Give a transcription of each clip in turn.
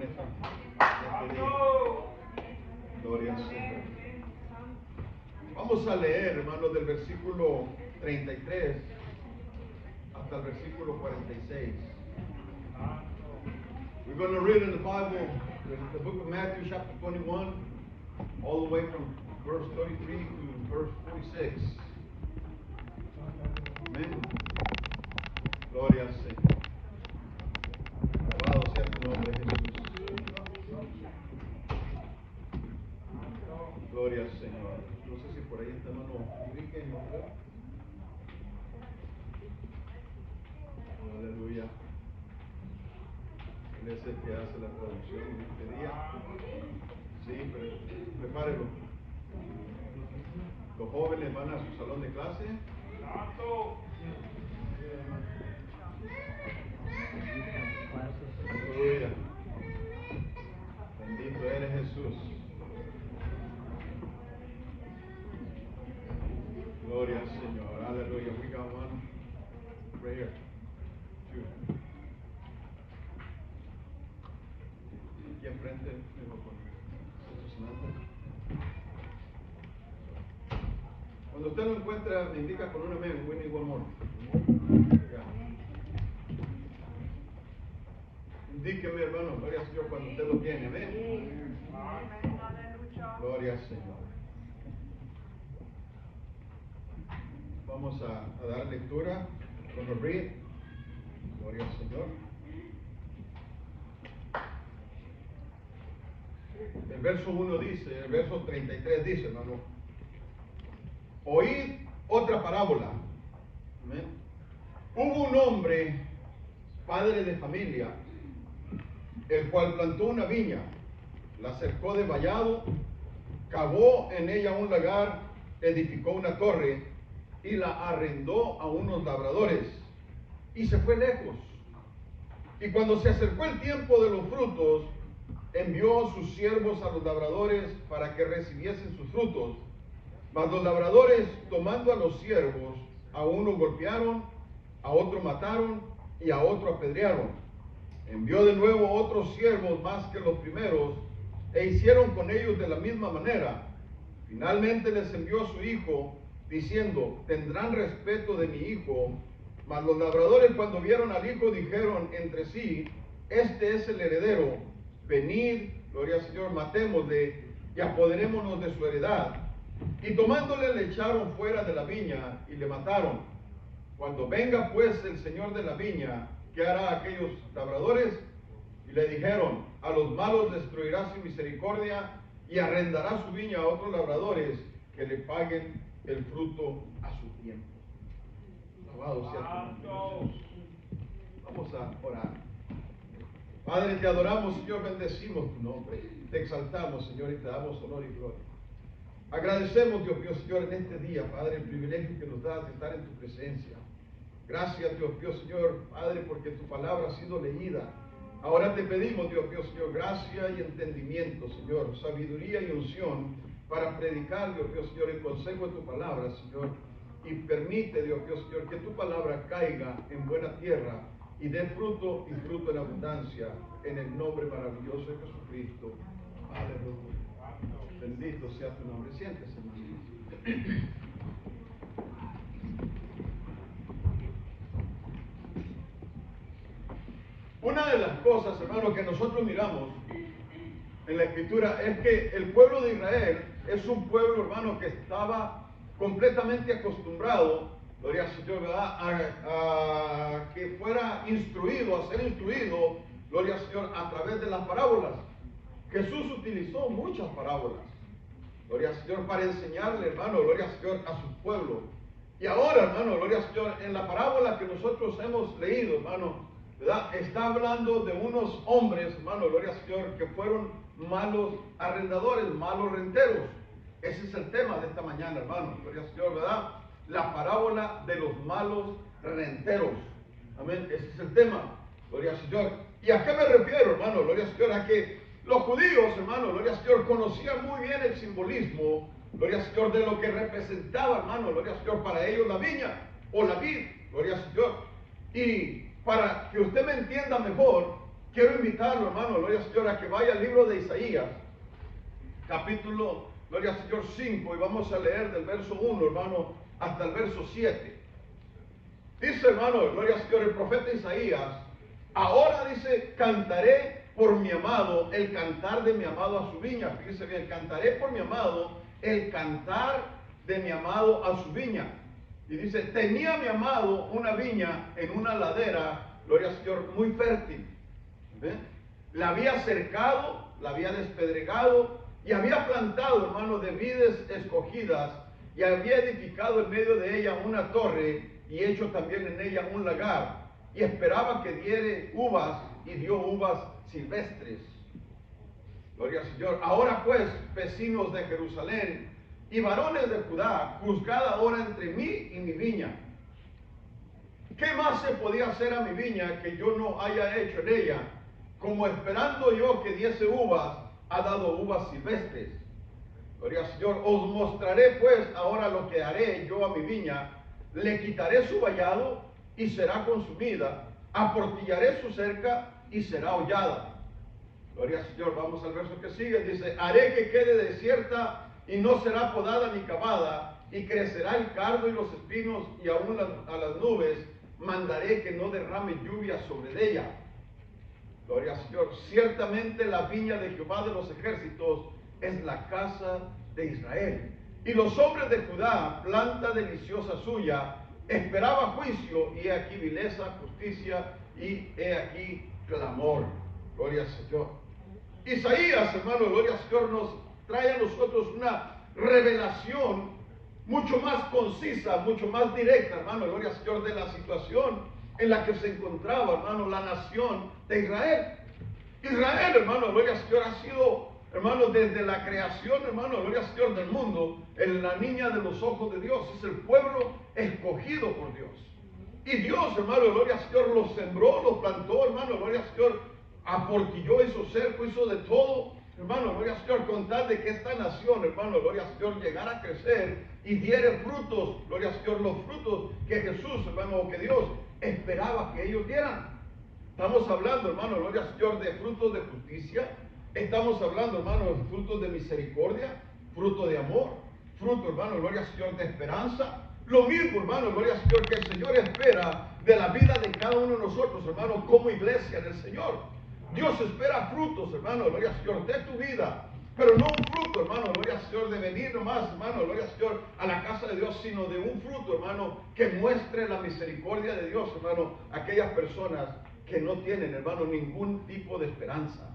este día. Gloria al Señor. Vamos a leer, hermanos, del versículo 33 hasta el versículo 46. We're going to read in the Bible, the book of Matthew, chapter 21, all the way from verse 33 to verse 46. Amén. Gloria al Señor. Alabado sea tu nombre, Jesús. Gloria al Señor. No sé si por ahí está hermano Enrique. Aleluya. Él es el que hace la traducción en este día. Sí, pero prepárenlo. Los jóvenes van a su salón de clase. Aleluya. Bendito eres Jesús. Gloria al Señor. Aleluya. We got one right here. Two. Aquí enfrente, cuando usted lo encuentra, me indica con un amén. We need one more. Indíqueme, hermano, gloria al Señor, cuando usted lo tiene. Amén. Gloria al Señor. Vamos a dar lectura. Vamos a read. Gloria al Señor. El verso 1 dice, el verso 33 dice, hermano, oíd otra parábola. ¿Amén? Hubo un hombre, padre de familia, el cual plantó una viña, la cercó de vallado, cavó en ella un lagar, edificó una torre y la arrendó a unos labradores y se fue lejos. Y cuando se acercó el tiempo de los frutos, envió sus siervos a los labradores para que recibiesen sus frutos. Mas los labradores, tomando a los siervos, a uno golpearon, a otro mataron y a otro apedrearon. Envió de nuevo otros siervos más que los primeros, e hicieron con ellos de la misma manera. Finalmente les envió a su hijo, diciendo, tendrán respeto de mi hijo. Mas los labradores, cuando vieron al hijo, dijeron entre sí, este es el heredero, venid, gloria al Señor, matémosle y apoderémonos de su heredad. Y tomándole le echaron fuera de la viña y le mataron. Cuando venga pues el señor de la viña, ¿qué hará a aquellos labradores? Y le dijeron, a los malos destruirá sin misericordia y arrendará su viña a otros labradores que le paguen el fruto a su tiempo. Alabado sea tu nombre, Jesús. Vamos a orar. Padre, te adoramos, Señor, bendecimos tu nombre, te exaltamos, Señor, y te damos honor y gloria. Agradecemos, Dios mío, Señor, en este día, Padre, el privilegio que nos das de estar en tu presencia. Gracias, Dios mío, Señor, Padre, porque tu palabra ha sido leída. Ahora te pedimos, Dios mío, Señor, gracia y entendimiento, Señor, sabiduría y unción para predicar, Dios mío, Señor, el consejo de tu palabra, Señor. Y permite, Dios mío, Señor, que tu palabra caiga en buena tierra y dé fruto y fruto en abundancia, en el nombre maravilloso de Jesucristo. Aleluya. Bendito sea tu nombre. Siéntese, hermano. Una de las cosas, hermano, que nosotros miramos en la Escritura es que el pueblo de Israel es un pueblo, hermano, que estaba completamente acostumbrado, gloria al Señor, ¿verdad?, a que fuera instruido, a ser instruido, gloria al Señor, a través de las parábolas. Jesús utilizó muchas parábolas, gloria al Señor, para enseñarle, hermano, gloria al Señor, a su pueblo. Y ahora, hermano, gloria al Señor, en la parábola que nosotros hemos leído, hermano, ¿verdad?, está hablando de unos hombres, hermano, gloria al Señor, que fueron malos arrendadores, malos renteros. Ese es el tema de esta mañana, hermano, gloria al Señor, ¿verdad? La parábola de los malos renteros. Amén, ese es el tema, gloria al Señor. ¿Y a qué me refiero, hermano, gloria al Señor? A que los judíos, hermano, gloria al Señor, conocían muy bien el simbolismo, gloria al Señor, de lo que representaba, hermano, gloria al Señor, para ellos la viña o la vid, gloria al Señor. Y para que usted me entienda mejor, Quiero invitarlo, hermano, gloria al Señor, a que vaya al libro de Isaías, capítulo, gloria al Señor, 5, y vamos a leer del verso 1, hermano, hasta el verso 7. Dice, hermano, gloria al Señor, el profeta Isaías, ahora dice, cantaré por mi amado el cantar de mi amado a su viña. Fíjese bien, cantaré por mi amado el cantar de mi amado a su viña. Y dice, tenía mi amado una viña en una ladera, gloria al Señor, muy fértil. ¿Ven? La había cercado, la había despedregado y había plantado, hermano, de vides escogidas y había edificado en medio de ella una torre y hecho también en ella un lagar y esperaba que diere uvas y dio uvas silvestres. Gloria al Señor. Ahora pues, vecinos de Jerusalén y varones de Judá, juzgad ahora entre mí y mi viña. ¿Qué más se podía hacer a mi viña que yo no haya hecho en ella? Como esperando yo que diese uvas, ha dado uvas silvestres. Gloria al Señor. Os mostraré pues ahora lo que haré yo a mi viña. Le quitaré su vallado y será consumida. Aportillaré su cerca y será hollada. Gloria al Señor. Vamos al verso que sigue. Dice, haré que quede desierta y no será podada ni cavada, y crecerá el cardo y los espinos, y aún a las nubes mandaré que no derrame lluvia sobre ella. Gloria al Señor. Ciertamente la viña de Jehová de los ejércitos es la casa de Israel. Y los hombres de Judá, planta deliciosa suya, esperaba juicio, y he aquí vileza, justicia, y he aquí clamor. Gloria al Señor. Isaías, hermano, gloria al Señor, nos trae a nosotros una revelación mucho más concisa, mucho más directa, hermano, gloria al Señor, de la situación en la que se encontraba, hermano, la nación de Israel. Israel, hermano, gloria al Señor, ha sido, hermano, desde la creación, hermano, gloria al Señor, del mundo, la niña de los ojos de Dios, es el pueblo escogido por Dios. Y Dios, hermano, gloria al Señor, los sembró, los plantó, hermano, gloria al Señor, aportilló, hizo cerco, hizo de todo, hermano, gloria al Señor, con tal de que esta nación, hermano, gloria al Señor, llegara a crecer y diere frutos, gloria al Señor, los frutos que Jesús, hermano, o que Dios esperaba que ellos dieran. Estamos hablando, hermano, gloria al Señor, de frutos de justicia. Estamos hablando, hermano, de frutos de misericordia, fruto de amor, fruto, hermano, gloria al Señor, de esperanza. Lo mismo, hermano, gloria al Señor, que el Señor espera de la vida de cada uno de nosotros, hermano, como iglesia del Señor. Dios espera frutos, hermano, gloria al Señor, de tu vida. Pero no un fruto, hermano, gloria al Señor, de venir nomás, hermano, gloria al Señor, a la casa de Dios, sino de un fruto, hermano, que muestre la misericordia de Dios, hermano, a aquellas personas que no tienen, hermano, ningún tipo de esperanza.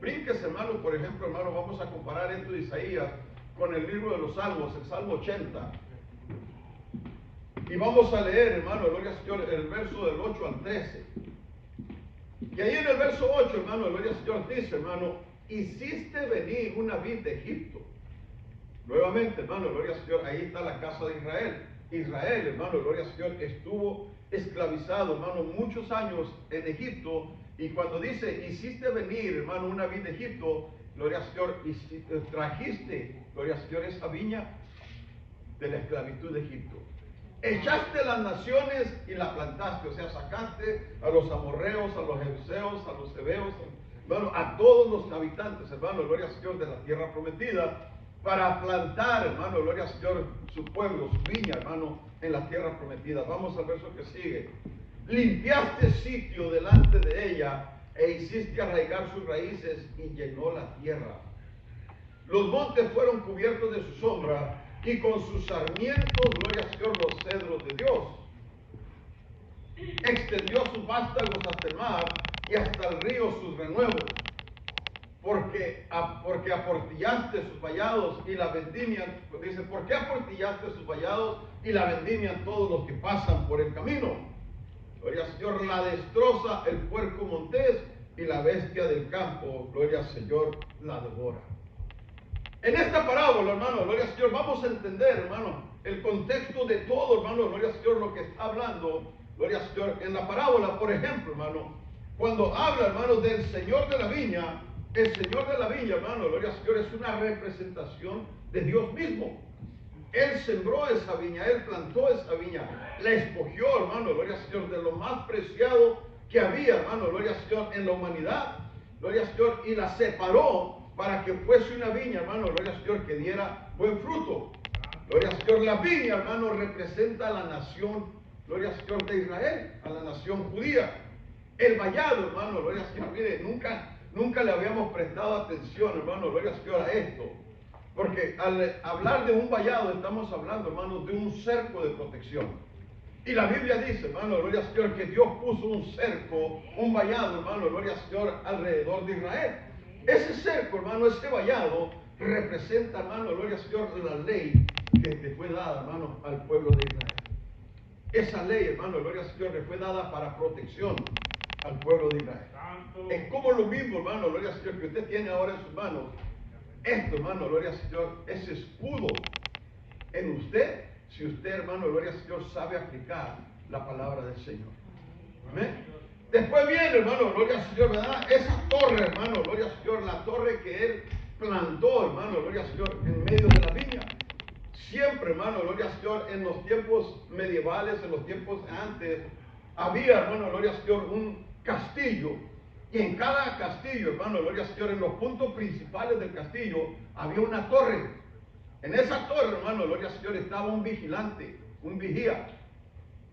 Brinques, hermano, por ejemplo, hermano, vamos a comparar esto de Isaías con el libro de los Salmos, el Salmo 80. Y vamos a leer, hermano, gloria al Señor, el verso del 8 al 13. Y ahí en el verso 8, hermano, gloria al Señor, dice, hermano, hiciste venir una vid de Egipto. Nuevamente, hermano, gloria al Señor, ahí está la casa de Israel. Israel, hermano, gloria al Señor, estuvo esclavizado, hermano, muchos años en Egipto. Y cuando dice, hiciste venir, hermano, una vid de Egipto, gloria al Señor, trajiste, gloria al Señor, esa viña de la esclavitud de Egipto. Echaste las naciones y la plantaste, o sea, sacaste a los amorreos, a los jebuseos, a los heveos, hermano, a todos los habitantes, hermano, gloria al Señor, de la tierra prometida, para plantar, hermano, gloria al Señor, su pueblo, su viña, hermano, en la tierra prometida. Vamos al verso que sigue. Limpiaste sitio delante de ella e hiciste arraigar sus raíces y llenó la tierra. Los montes fueron cubiertos de su sombra y con sus sarmientos, gloria al Señor, los cedros de Dios. Extendió sus vástagos hasta el mar y hasta el río sus renuevos. Porque aportillaste sus vallados y la vendimian. Dice, ¿por qué aportillaste sus vallados y la vendimian todos los que pasan por el camino? Gloria al Señor, la destroza el puerco montés y la bestia del campo, gloria al Señor, la devora. En esta parábola, hermano, gloria al Señor, vamos a entender, hermano, el contexto de todo, hermano, gloria al Señor, lo que está hablando, gloria al Señor, en la parábola, por ejemplo, hermano, cuando habla, hermano, del Señor de la viña, el Señor de la viña, hermano, gloria al Señor, es una representación de Dios mismo. Él sembró esa viña, Él plantó esa viña, la escogió, hermano, gloria al Señor, de lo más preciado que había, hermano, gloria al Señor, en la humanidad, gloria al Señor, y la separó para que fuese una viña, hermano, gloria al Señor, que diera buen fruto. Gloria al Señor, la viña, hermano, representa a la nación, gloria al Señor, de Israel, a la nación judía. El vallado, hermano, gloria al Señor, mire, nunca le habíamos prestado atención, hermano, gloria al Señor, a esto. Porque al hablar de un vallado estamos hablando, hermano, de un cerco de protección. Y la Biblia dice, hermano, gloria al Señor, que Dios puso un cerco, un vallado, hermano, gloria al Señor, alrededor de Israel. Ese cerco, hermano, ese vallado representa, hermano, gloria al Señor, la ley que le fue dada, hermano, al pueblo de Israel. Esa ley, hermano, gloria al Señor, le fue dada para protección al pueblo de Israel. Es como lo mismo, hermano, gloria al Señor, que usted tiene ahora en sus manos. Esto, hermano, gloria al Señor, es escudo en usted, si usted, hermano, gloria al Señor, sabe aplicar la palabra del Señor. Amén. Después viene, hermano, gloria al Señor, ¿verdad? Esa torre, hermano, gloria al Señor, la torre que él plantó, hermano, gloria al Señor, en medio de la viña. Siempre, hermano, gloria al Señor, en los tiempos medievales, en los tiempos antes, había, hermano, gloria al Señor, un castillo. Y en cada castillo, hermano, gloria al Señor, en los puntos principales del castillo, había una torre. En esa torre, hermano, gloria al Señor, estaba un vigilante, un vigía.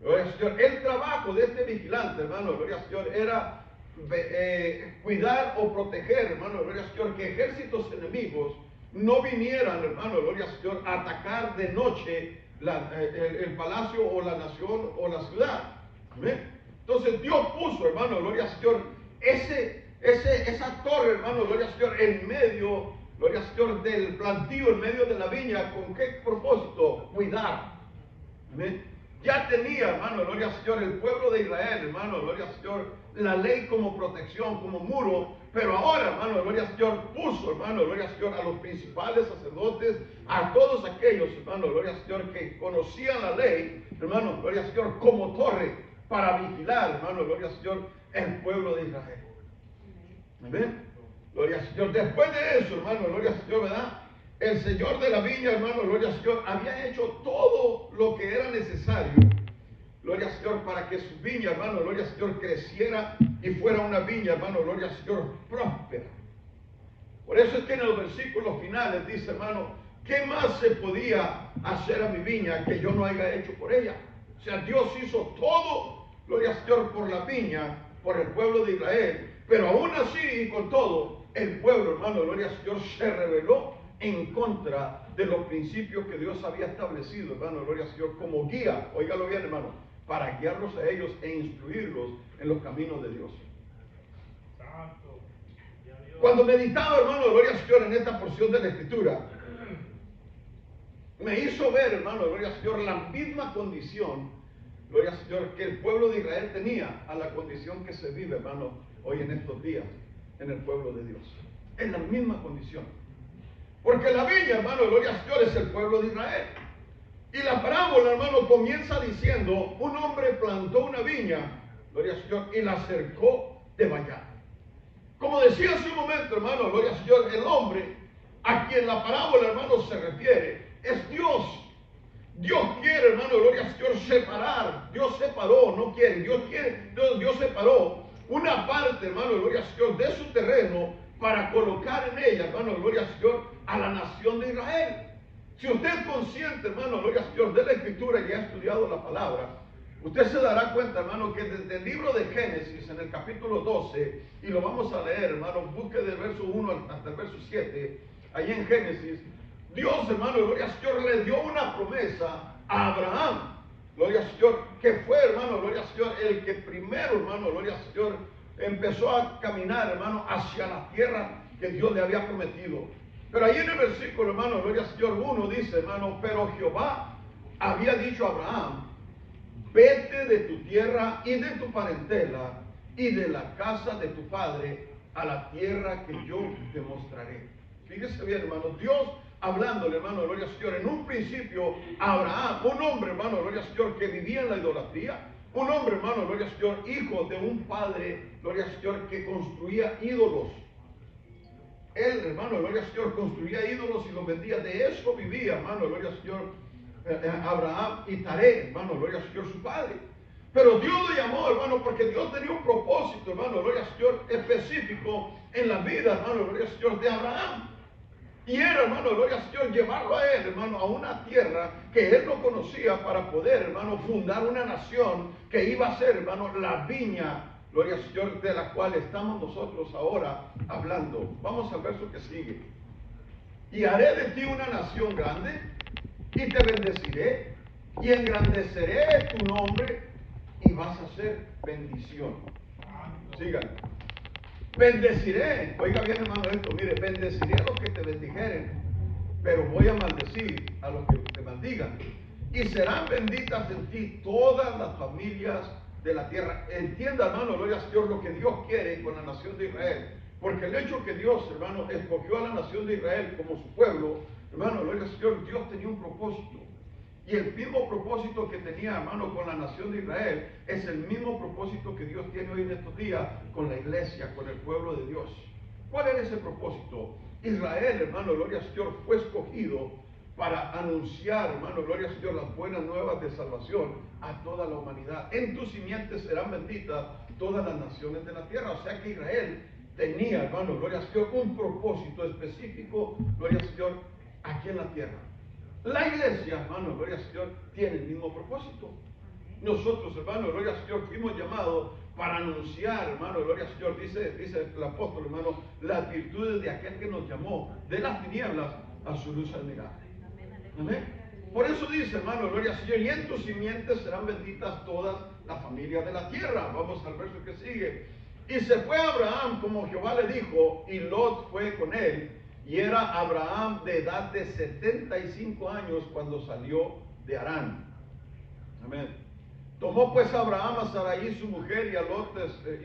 Gloria al Señor. El trabajo de este vigilante, hermano, gloria al Señor, era cuidar o proteger, hermano, gloria al Señor, que ejércitos enemigos no vinieran, hermano, gloria al Señor, a atacar de noche el palacio o la nación o la ciudad. ¿Amén? Entonces Dios puso, hermano, gloria al Señor, esa torre, hermano, gloria al Señor, en medio, gloria al Señor, del plantío, en medio de la viña. ¿Con qué propósito? Cuidar. ¿Amén? Ya tenía, hermano, gloria al Señor, el pueblo de Israel, hermano, gloria al Señor, la ley como protección, como muro. Pero ahora, hermano, gloria al Señor, puso, hermano, gloria al Señor, a los principales sacerdotes, a todos aquellos, hermano, gloria al Señor, que conocían la ley, hermano, gloria al Señor, como torre para vigilar, hermano, gloria al Señor, el pueblo de Israel. Amén. Gloria al Señor. Después de eso, hermano, gloria al Señor, ¿verdad? El Señor de la viña, hermano, gloria al Señor, había hecho todo lo que era necesario, gloria al Señor, para que su viña, hermano, gloria al Señor, creciera y fuera una viña, hermano, gloria al Señor, próspera. Por eso es que en los versículos finales dice, hermano, ¿qué más se podía hacer a mi viña que yo no haya hecho por ella? O sea, Dios hizo todo, gloria al Señor, por la viña, por el pueblo de Israel, pero aún así y con todo, el pueblo, hermano, gloria al Señor, se rebeló en contra de los principios que Dios había establecido, hermano, gloria al Señor, como guía, óigalo bien, hermano, para guiarlos a ellos e instruirlos en los caminos de Dios. Cuando meditaba, hermano, gloria al Señor, en esta porción de la Escritura, me hizo ver, hermano, gloria al Señor, la misma condición, gloria al Señor, que el pueblo de Israel tenía, a la condición que se vive, hermano, hoy en estos días, en el pueblo de Dios. Es la misma condición. Porque la viña, hermano, gloria al Señor, es el pueblo de Israel. Y la parábola, hermano, comienza diciendo, un hombre plantó una viña, gloria al Señor, y la cercó de vallado. Como decía hace un momento, hermano, gloria al Señor, el hombre a quien la parábola, hermano, se refiere, es Dios. Dios quiere, hermano, gloria al Señor, separar. Dios separó, no quiere, Dios separó una parte, hermano, gloria al Señor, de su terreno para colocar en ella, hermano, gloria al Señor, a la nación de Israel. Si usted es consciente, hermano, gloria al Señor, de la Escritura y ha estudiado la palabra, usted se dará cuenta, hermano, que desde el libro de Génesis, en el capítulo 12, y lo vamos a leer, hermano, busque del verso 1 hasta el verso 7, ahí en Génesis, Dios, hermano, gloria al Señor, le dio una promesa a Abraham, gloria al Señor, que fue, hermano, gloria al Señor, el que primero, hermano, gloria al Señor, empezó a caminar, hermano, hacia la tierra que Dios le había prometido. Pero ahí en el versículo, hermano, gloria al Señor, 1 dice, hermano, pero Jehová había dicho a Abraham, vete de tu tierra y de tu parentela y de la casa de tu padre a la tierra que yo te mostraré. Fíjese bien, hermano, Dios hablándole, hermano, gloria al Señor, en un principio a Abraham, un hombre, hermano, gloria al Señor, que vivía en la idolatría, un hombre, hermano, gloria al Señor, hijo de un padre, gloria al Señor, que construía ídolos. Él, hermano, gloria al Señor, construía ídolos y los vendía. De eso vivía, hermano, gloria al Señor, Abraham y Taré, hermano, gloria al Señor, su padre. Pero Dios lo llamó, hermano, porque Dios tenía un propósito, hermano, gloria al Señor, específico en la vida, hermano, gloria al Señor, de Abraham. Y era, hermano, gloria al Señor, llevarlo a él, hermano, a una tierra que él no conocía para poder, hermano, fundar una nación que iba a ser, hermano, la viña, gloria al Señor, de la cual estamos nosotros ahora hablando. Vamos al verso que sigue. Y haré de ti una nación grande, y te bendeciré, y engrandeceré tu nombre, y vas a ser bendición. Sigan. Bendeciré, oiga bien, hermano, esto, mire, bendeciré a los que te bendijeren, pero voy a maldecir a los que te maldigan. Y serán benditas en ti todas las familias de la tierra. Entienda, hermano, gloria al Señor, lo que Dios quiere con la nación de Israel. Porque el hecho que Dios, hermano, escogió a la nación de Israel como su pueblo, hermano, gloria al Señor, Dios tenía un propósito. Y el mismo propósito que tenía, hermano, con la nación de Israel, es el mismo propósito que Dios tiene hoy en estos días con la iglesia, con el pueblo de Dios. ¿Cuál era ese propósito? Israel, hermano, gloria al Señor, fue escogido para anunciar, hermano, gloria al Señor, las buenas nuevas de salvación a toda la humanidad. En tus simientes serán benditas todas las naciones de la tierra. O sea que Israel tenía, hermano, gloria al Señor, un propósito específico, gloria al Señor, aquí en la tierra. La iglesia, hermano, gloria al Señor, tiene el mismo propósito. Nosotros, hermano, gloria al Señor, fuimos llamados para anunciar, hermano, gloria al Señor, dice el apóstol, hermano, las virtudes de aquel que nos llamó de las tinieblas a su luz admirable. Amén. Por eso dice, hermano, gloria al Señor, y en tus simientes serán benditas todas las familias de la tierra. Vamos al verso que sigue. Y se fue Abraham como Jehová le dijo, y Lot fue con él. Y era Abraham de edad de 75 años cuando salió de Harán. Amén. Tomó pues Abraham a Sarai su mujer y a Lot,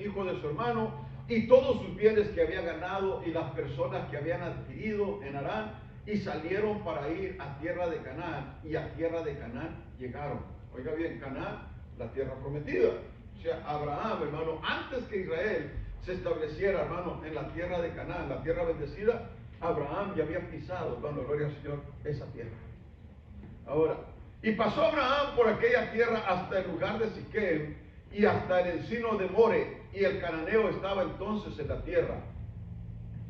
hijo de su hermano, y todos sus bienes que había ganado y las personas que habían adquirido en Harán, y salieron para ir a tierra de Canaán, y a tierra de Canaán llegaron. Oiga bien, Canaán, la tierra prometida. O sea, Abraham, hermano, antes que Israel se estableciera, hermano, en la tierra de Canaán, la tierra bendecida, Abraham ya había pisado, hermano, gloria al Señor, esa tierra. Ahora, y pasó Abraham por aquella tierra hasta el lugar de Siquem y hasta el encino de More, y el cananeo estaba entonces en la tierra.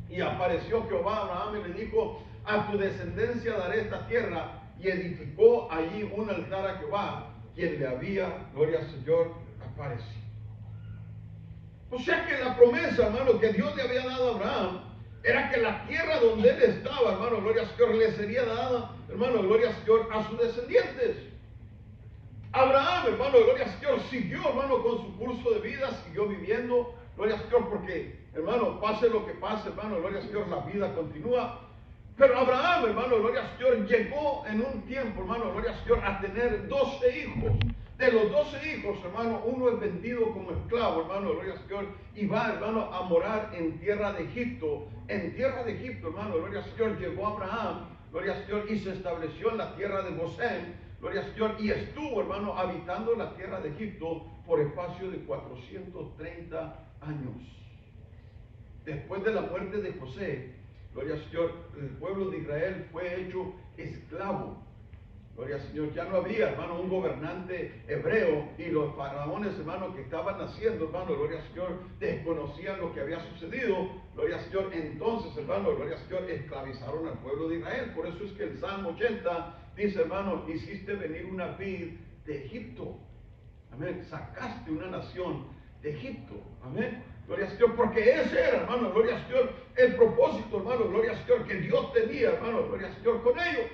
Y apareció Jehová a Abraham y le dijo, a tu descendencia daré esta tierra, y edificó allí un altar a Jehová, quien le había, gloria al Señor, aparecido. O sea que la promesa, hermano, que Dios le había dado a Abraham, era que la tierra donde él estaba, hermano, gloria al Señor, le sería dada, hermano, gloria al Señor, a sus descendientes. Abraham, hermano, gloria al Señor, siguió, hermano, con su curso de vida, siguió viviendo, gloria al Señor, porque, hermano, pase lo que pase, hermano, gloria al Señor, la vida continúa. Pero Abraham, hermano, gloria al Señor, llegó en un tiempo, hermano, gloria al Señor, a tener 12 hijos. De los 12 hijos, hermano, uno es vendido como esclavo, hermano, gloria al Señor, y va, hermano, a morar en tierra de Egipto. En tierra de Egipto, hermano, gloria al Señor, llegó Abraham, gloria al Señor, y se estableció en la tierra de Gosén, gloria al Señor, y estuvo, hermano, habitando la tierra de Egipto por espacio de 430 años. Después de la muerte de José, gloria al Señor, el pueblo de Israel fue hecho esclavo. Gloria al Señor, ya no había, hermano, un gobernante hebreo, y los faraones, hermano, que estaban naciendo, hermano, gloria al Señor, desconocían lo que había sucedido, gloria al Señor. Entonces, hermano, gloria al Señor, esclavizaron al pueblo de Israel. Por eso es que el Salmo 80 dice, hermano, hiciste venir una vid de Egipto. Amén. Sacaste una nación de Egipto. Amén. Gloria al Señor, porque ese era, hermano, gloria al Señor, el propósito, hermano, gloria al Señor, que Dios tenía, hermano, gloria al Señor, con ellos.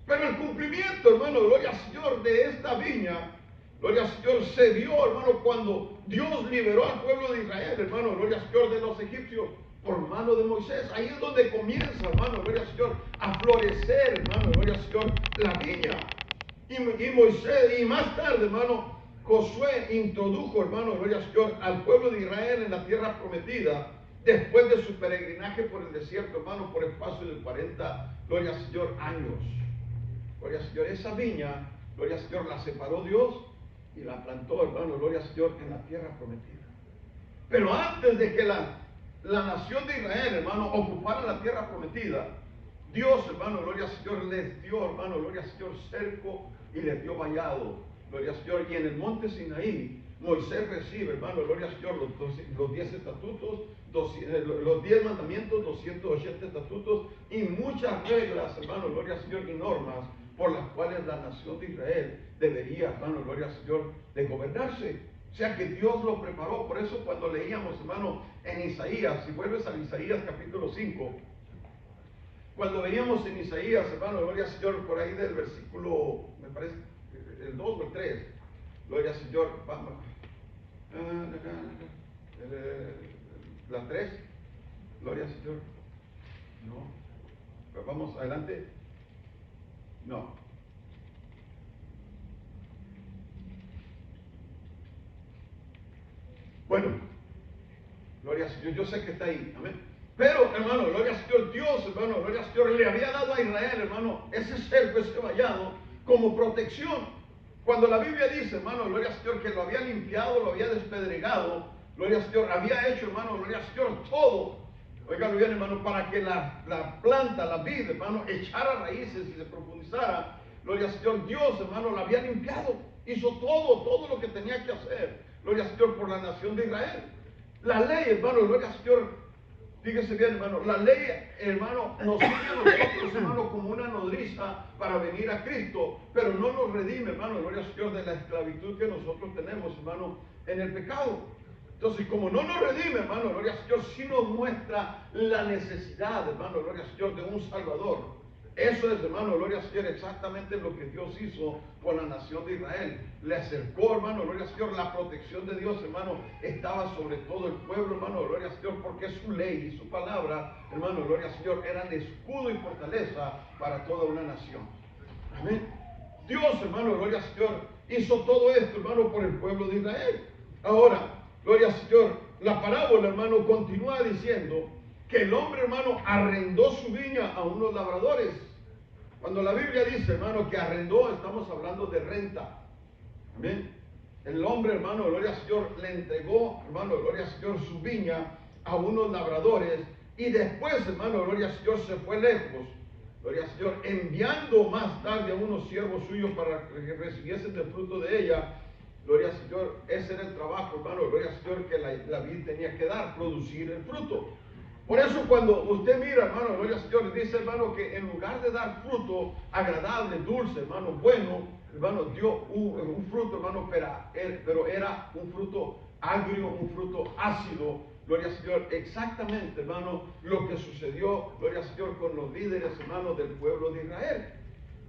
Pero el cumplimiento, hermano, gloria al Señor, de esta viña, gloria al Señor, se dio, hermano, cuando Dios liberó al pueblo de Israel, hermano, gloria al Señor, de los egipcios, por mano de Moisés. Ahí es donde comienza, hermano, gloria al Señor, a florecer, hermano, gloria al Señor, la viña. Y Moisés, y más tarde, hermano, Josué introdujo, hermano, gloria al Señor, al pueblo de Israel en la tierra prometida, después de su peregrinaje por el desierto, hermano, por espacio de 40, gloria al Señor, años. Gloria al Señor, esa viña, gloria al Señor, la separó Dios y la plantó, hermano, gloria al Señor, en la tierra prometida. Pero antes de que la nación de Israel, hermano, ocupara la tierra prometida, Dios, hermano, gloria al Señor, les dio, hermano, gloria al Señor, cerco y les dio vallado. gloria al Señor, y en el monte Sinaí, Moisés recibe, hermano, gloria al Señor, los 10 estatutos, los 10 mandamientos, 280 estatutos y muchas reglas, hermano, gloria al Señor, y normas por las cuales la nación de Israel debería, hermano, gloria al Señor, de gobernarse. O sea que Dios lo preparó. Por eso cuando leíamos, hermano, en Isaías, si vuelves a Isaías capítulo 5, cuando veíamos en Isaías, hermano, gloria al Señor, por ahí del versículo, me parece, el 2 o el 3, gloria al Señor, vamos, la 3, gloria al Señor, no, pero vamos adelante, no. Bueno, gloria al Señor, yo sé que está ahí, amén. Pero, hermano, gloria al Señor, Dios, hermano, gloria al Señor, le había dado a Israel, hermano, ese cerco, ese vallado, como protección. Cuando la Biblia dice, hermano, gloria al Señor, que lo había limpiado, lo había despedregado, gloria al Señor, había hecho, hermano, gloria al Señor, todo. Óigalo bien, hermano, para que la planta, la vid, hermano, echara raíces y se profundizara. Gloria al Señor, Dios, hermano, la había limpiado. Hizo todo lo que tenía que hacer. Gloria al Señor por la nación de Israel. La ley, hermano, gloria al Señor. Fíjese bien, hermano, la ley, hermano, nos sigue a nosotros, hermano, como una nodriza para venir a Cristo, pero no nos redime, hermano, gloria al Señor, de la esclavitud que nosotros tenemos, hermano, en el pecado. Entonces, como no nos redime, hermano, gloria al Señor, sí nos muestra la necesidad, hermano, gloria al Señor, de un Salvador. Eso es, hermano, gloria al Señor, exactamente lo que Dios hizo con la nación de Israel. Le acercó, hermano, gloria al Señor, la protección de Dios, hermano, estaba sobre todo el pueblo, hermano, gloria al Señor, porque su ley y su palabra, hermano, gloria al Señor, eran escudo y fortaleza para toda una nación. Amén. Dios, hermano, gloria al Señor, hizo todo esto, hermano, por el pueblo de Israel. Ahora, gloria al Señor, la parábola, hermano, continúa diciendo que el hombre, hermano, arrendó su viña a unos labradores. Cuando la Biblia dice, hermano, que arrendó, estamos hablando de renta. Amén. El hombre, hermano, gloria al Señor, le entregó, hermano, gloria al Señor, su viña a unos labradores. Y después, hermano, gloria al Señor, se fue lejos. Gloria al Señor, enviando más tarde a unos siervos suyos para que recibiesen del fruto de ella. Gloria al Señor, ese era el trabajo, hermano, gloria al Señor, que la vid tenía que dar, producir el fruto. Por eso cuando usted mira, hermano, gloria al Señor, dice, hermano, que en lugar de dar fruto agradable, dulce, hermano, bueno, hermano, dio un fruto, hermano, pero era un fruto agrio, un fruto ácido. Gloria al Señor, exactamente, hermano, lo que sucedió, gloria al Señor, con los líderes, hermano, del pueblo de Israel.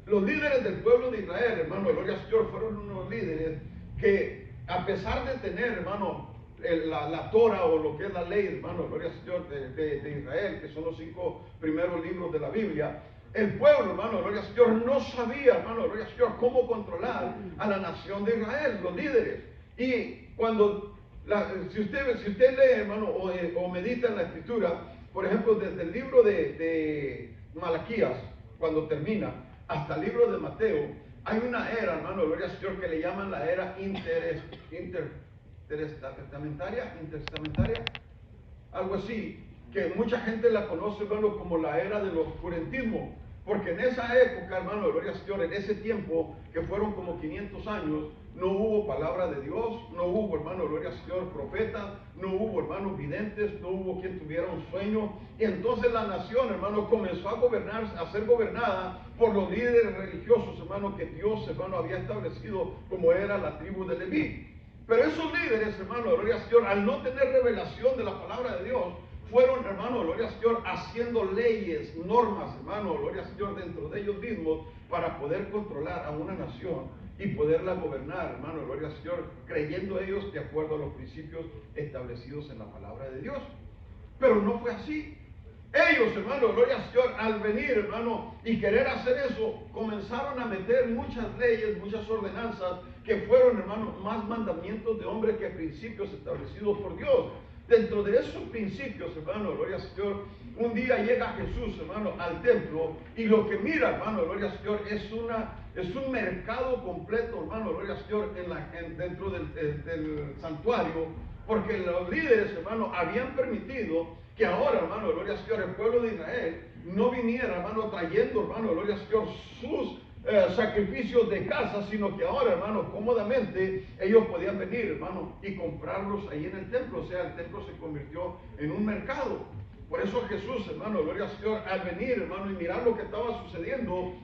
Los líderes del pueblo de Israel, hermano, gloria al Señor, fueron unos líderes que, a pesar de tener, hermano, la Torah o lo que es la ley, hermano, gloria al Señor, de Israel, que son los 5 primeros libros de la Biblia, el pueblo, hermano, gloria al Señor, no sabía, hermano, gloria al Señor, cómo controlar a la nación de Israel, los líderes. Y cuando, si usted lee, hermano, o medita en la Escritura, por ejemplo, desde el libro de Malaquías, cuando termina, hasta el libro de Mateo, hay una era, hermano, gloria al Señor, que le llaman la era interstamentaria, algo así, que mucha gente la conoce, hermano, como la era del oscurantismo, porque en esa época, hermano, gloria al Señor, en ese tiempo, que fueron como 500 años, no hubo palabra de Dios, no hubo, hermano, gloria al Señor, profetas, no hubo, hermanos, videntes, no hubo quien tuviera un sueño, y entonces la nación, hermano, comenzó a ser gobernada por los líderes religiosos, hermano, que Dios, hermano, había establecido como era la tribu de Leví. Pero esos líderes, hermano, gloria al Señor, al no tener revelación de la palabra de Dios, fueron, hermano, gloria al Señor, haciendo leyes, normas, hermano, gloria al Señor, dentro de ellos mismos, para poder controlar a una nación y poderla gobernar, hermano, gloria al Señor, creyendo ellos de acuerdo a los principios establecidos en la palabra de Dios. Pero no fue así. Ellos, hermano, gloria al Señor, al venir, hermano, y querer hacer eso, comenzaron a meter muchas leyes, muchas ordenanzas, que fueron, hermano, más mandamientos de hombre que principios establecidos por Dios. Dentro de esos principios, hermano, gloria al Señor, un día llega Jesús, hermano, al templo, y lo que mira, hermano, gloria al Señor, es un mercado completo, hermano, gloria al Señor, dentro del santuario, porque los líderes, hermano, habían permitido que ahora, hermano, gloria al Señor, el pueblo de Israel no viniera, hermano, trayendo, hermano, gloria al Señor, sus sacrificios de casa, sino que ahora, hermano, cómodamente ellos podían venir, hermano, y comprarlos ahí en el templo. O sea, el templo se convirtió en un mercado. Por eso Jesús, hermano, gloria al Señor, al venir, hermano, y mirar lo que estaba sucediendo,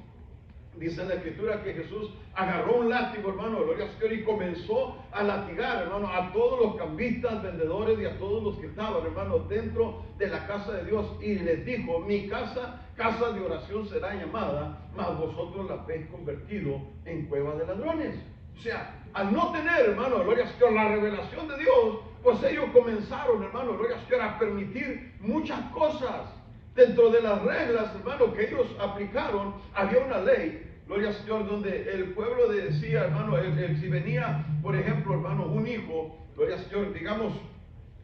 dice la Escritura que Jesús agarró un látigo, hermano, gloria al Señor, y comenzó a latigar, hermano, a todos los cambistas, vendedores y a todos los que estaban, hermano, dentro de la casa de Dios. Y les dijo: mi casa, casa de oración será llamada, mas vosotros la habéis convertido en cueva de ladrones. O sea, al no tener, hermano, gloria al Señor, la revelación de Dios, pues ellos comenzaron, hermano, gloria al Señor, a permitir muchas cosas. Dentro de las reglas, hermano, que ellos aplicaron, había una ley, gloria al Señor, donde el pueblo decía, hermano, si venía, por ejemplo, hermano, un hijo, gloria al Señor, digamos,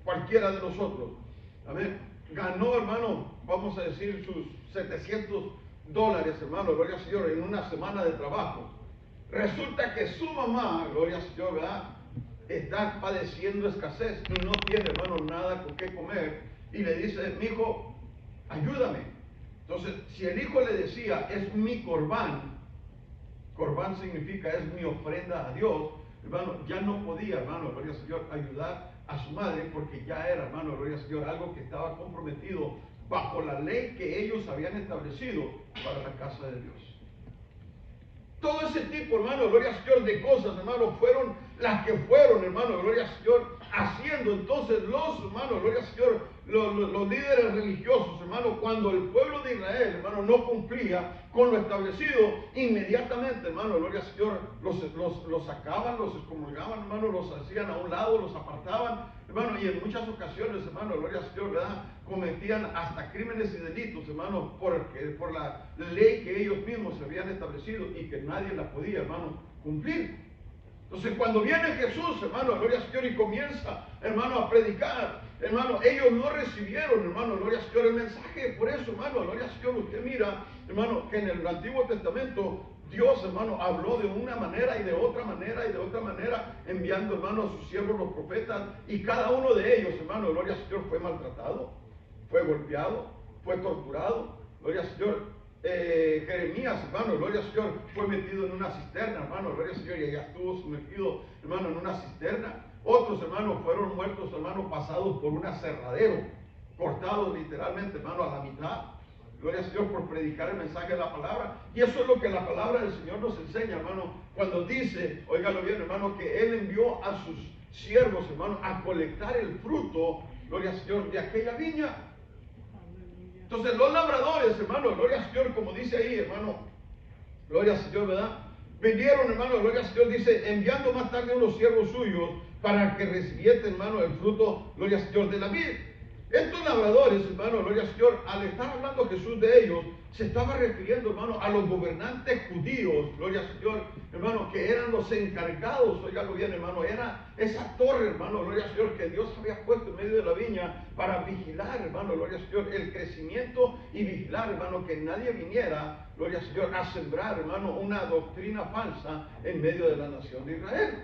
cualquiera de nosotros, amén, ganó, hermano, vamos a decir, sus $700, hermano, gloria al Señor, en una semana de trabajo. Resulta que su mamá, gloria al Señor, ¿verdad?, está padeciendo escasez y no tiene, hermano, nada con qué comer, y le dice: mi hijo, ayúdame. Entonces, si el hijo le decía: es mi corbán, corbán significa es mi ofrenda a Dios, hermano, ya no podía, hermano, gloria al Señor, ayudar a su madre, porque ya era, hermano, gloria al Señor, algo que estaba comprometido bajo la ley que ellos habían establecido para la casa de Dios. Todo ese tipo, hermano, gloria al Señor, de cosas, hermano, fueron las que fueron, hermano, gloria al Señor, haciendo. Entonces los, hermano, gloria al Señor, los líderes religiosos, hermano, cuando el pueblo de Israel, hermano, no cumplía con lo establecido, inmediatamente, hermano, gloria al Señor, los sacaban, los excomulgaban, hermano, los hacían a un lado, los apartaban, hermano, y en muchas ocasiones, hermano, gloria al Señor, ¿verdad?, cometían hasta crímenes y delitos, hermano, por la ley que ellos mismos se habían establecido y que nadie la podía, hermano, cumplir. Entonces, cuando viene Jesús, hermano, gloria al Señor, y comienza, hermano, a predicar, hermano, ellos no recibieron, hermano, gloria al Señor, el mensaje. Por eso, hermano, gloria al Señor, usted mira, hermano, que en el Antiguo Testamento Dios, hermano, habló de una manera y de otra manera y de otra manera, enviando, hermano, a sus siervos los profetas, y cada uno de ellos, hermano, gloria al Señor, fue maltratado, fue golpeado, fue torturado, gloria al Señor. Jeremías, hermano, gloria al Señor, fue metido en una cisterna, hermano, gloria al Señor, y allá estuvo sumergido, hermano, en una cisterna. Otros, hermanos, fueron muertos, hermano, pasados por un aserradero, cortados literalmente, hermano, a la mitad. Gloria al Señor, por predicar el mensaje de la palabra. Y eso es lo que la palabra del Señor nos enseña, hermano, cuando dice, óigalo bien, hermano, que Él envió a sus siervos, hermano, a colectar el fruto, gloria al Señor, de aquella viña. Entonces los labradores, hermano, gloria al Señor, como dice ahí, hermano, gloria al Señor, ¿verdad?, vinieron, hermano, gloria al Señor, dice, enviando más tarde unos siervos suyos para que recibiesen, hermano, el fruto, gloria al Señor, de la vid. Estos labradores, hermano, gloria al Señor, al estar hablando Jesús de ellos, se estaba refiriendo, hermano, a los gobernantes judíos, gloria al Señor, hermano, que eran los encargados, oígalo bien, hermano, era esa torre, hermano, gloria al Señor, que Dios había puesto en medio de la viña para vigilar, hermano, gloria al Señor, el crecimiento y vigilar, hermano, que nadie viniera, gloria al Señor, a sembrar, hermano, una doctrina falsa en medio de la nación de Israel.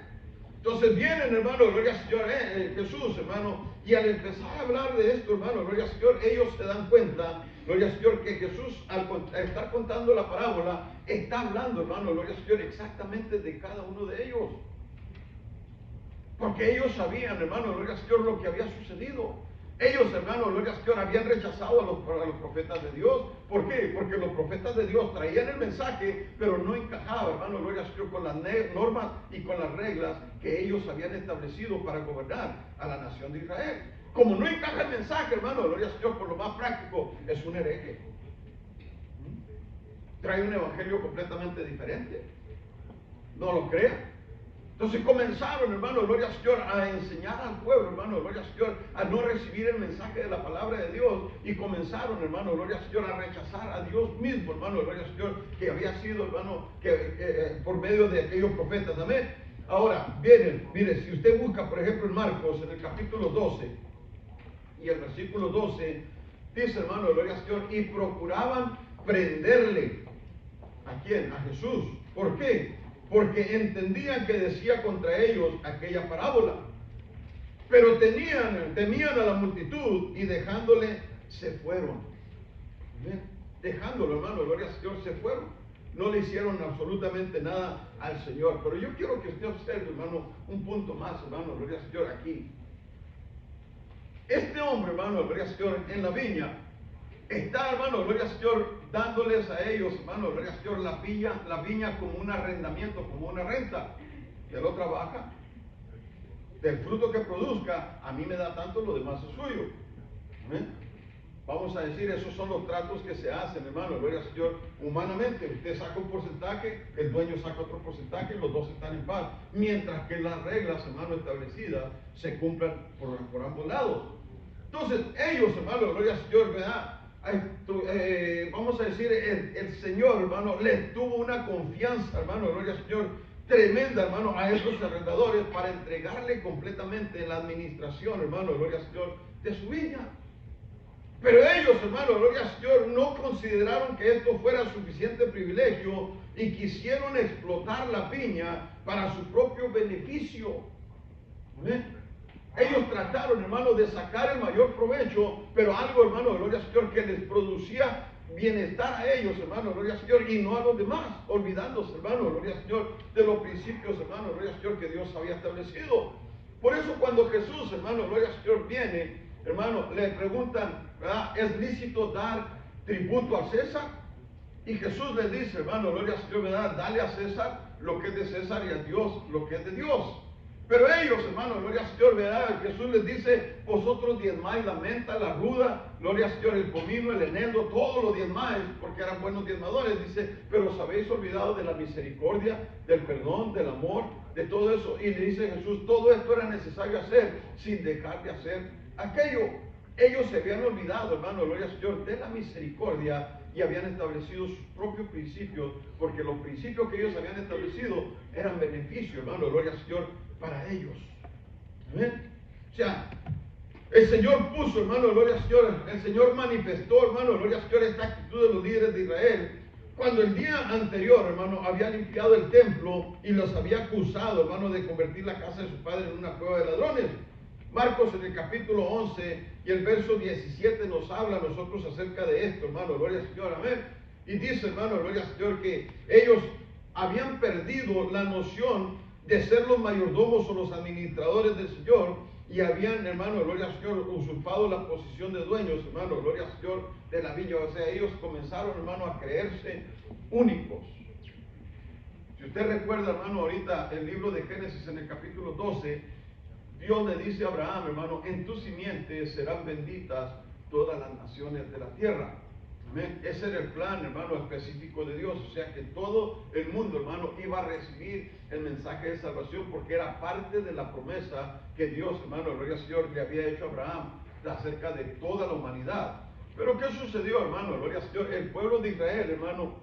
Entonces vienen, hermano, gloria al Señor, Jesús, hermano, y al empezar a hablar de esto, hermano, gloria al Señor, ellos se dan cuenta, gloria al Señor, que Jesús, al estar contando la parábola, está hablando, hermano, gloria al Señor, exactamente de cada uno de ellos. Porque ellos sabían, hermano, gloria al Señor, lo que había sucedido. Ellos, hermano, gloria al Señor, habían rechazado a los profetas de Dios. ¿Por qué? Porque los profetas de Dios traían el mensaje, pero no encajaba, hermano, gloria al Señor, con las normas y con las reglas que ellos habían establecido para gobernar a la nación de Israel. Como no encaja el mensaje, hermano, gloria al Señor, por lo más práctico, es un hereje. Trae un evangelio completamente diferente. ¿No lo crean? Entonces comenzaron, hermano, gloria al Señor, a enseñar al pueblo, hermano, gloria al Señor, a no recibir el mensaje de la palabra de Dios, y comenzaron, hermano, gloria al Señor, a rechazar a Dios mismo, hermano, gloria al Señor, que había sido, hermano, por medio de aquellos profetas. Amén. Ahora, vienen, mire, si usted busca, por ejemplo, en Marcos, en el capítulo 12 y el versículo 12, dice, hermano, gloria al Señor, y procuraban prenderle. ¿A quién? A Jesús. ¿Por qué? Porque entendían que decía contra ellos aquella parábola. Pero temían a la multitud, y dejándole se fueron. Dejándolo, hermano, gloria al Señor, se fueron. no le hicieron absolutamente nada al Señor. Pero yo quiero que usted observe, hermano, un punto más, hermano, gloria al Señor, aquí. Este hombre, hermano, gloria al Señor, en la viña, está, hermano, gloria al Señor, dándoles a ellos, hermano, gloria al Señor, la viña como un arrendamiento, como una renta. Y él lo trabaja. Del fruto que produzca, a mí me da tanto, lo demás es suyo. ¿Amén? Vamos a decir, esos son los tratos que se hacen, hermano, gloria al Señor, humanamente. Usted saca un porcentaje, el dueño saca otro porcentaje, los dos están en paz. Mientras que las reglas, hermano, establecidas se cumplan por ambos lados. Entonces, ellos, hermano, gloria al Señor, ¿verdad? Vamos a decir, el Señor, hermano, les tuvo una confianza, hermano, gloria al Señor, tremenda, hermano, a esos arrendadores para entregarle completamente la administración, hermano, gloria al Señor, de su viña. Pero ellos, hermano, gloria al Señor, no consideraron que esto fuera suficiente privilegio y quisieron explotar la viña para su propio beneficio. ¿Amén? Ellos trataron, hermano, de sacar el mayor provecho, pero algo, hermano, gloria al Señor, que les producía bienestar a ellos, hermano, gloria al Señor, y no a los demás, olvidándose, hermano, gloria al Señor, de los principios, hermano, gloria al Señor, que Dios había establecido. Por eso cuando Jesús, hermano, gloria al Señor, viene, hermano, le preguntan, ¿verdad? ¿Es lícito dar tributo a César? Y Jesús les dice, hermano, gloria al Señor, ¿verdad? Dale a César lo que es de César y a Dios lo que es de Dios. Pero ellos, hermano, gloria al Señor, ¿verdad? Jesús les dice, vosotros diezmáis la menta, la ruda, gloria al Señor, el comino, el eneldo, todos los diezmáis, porque eran buenos diezmadores. Dice, pero os habéis olvidado de la misericordia, del perdón, del amor, de todo eso. Y le dice Jesús, todo esto era necesario hacer sin dejar de hacer aquello. Ellos se habían olvidado, hermano, gloria al Señor, de la misericordia y habían establecido sus propios principios, porque los principios que ellos habían establecido eran beneficio, hermano, gloria al Señor, para ellos. ¿Amén? O sea, el Señor puso, hermano, gloria al Señor, el Señor manifestó, hermano, gloria al Señor, esta actitud de los líderes de Israel, cuando el día anterior, hermano, había limpiado el templo y los había acusado, hermano, de convertir la casa de su padre en una cueva de ladrones. Marcos en el capítulo 11 y el verso 17 nos habla a nosotros acerca de esto, hermano, gloria al Señor, amén. Y dice, hermano, gloria al Señor, que ellos habían perdido la noción de ser los mayordomos o los administradores del Señor y habían, hermano, gloria al Señor, usurpado la posición de dueños, hermano, gloria al Señor, de la viña. O sea, ellos comenzaron, hermano, a creerse únicos. Si usted recuerda, hermano, ahorita el libro de Génesis en el capítulo 12, Dios le dice a Abraham, hermano, en tu simiente serán benditas todas las naciones de la tierra. Amén. Ese era el plan, hermano, específico de Dios. O sea que todo el mundo, hermano, iba a recibir el mensaje de salvación porque era parte de la promesa que Dios, hermano, gloria al Señor, le había hecho a Abraham acerca de toda la humanidad. Pero ¿qué sucedió, hermano? Gloria al Señor. El pueblo de Israel, hermano,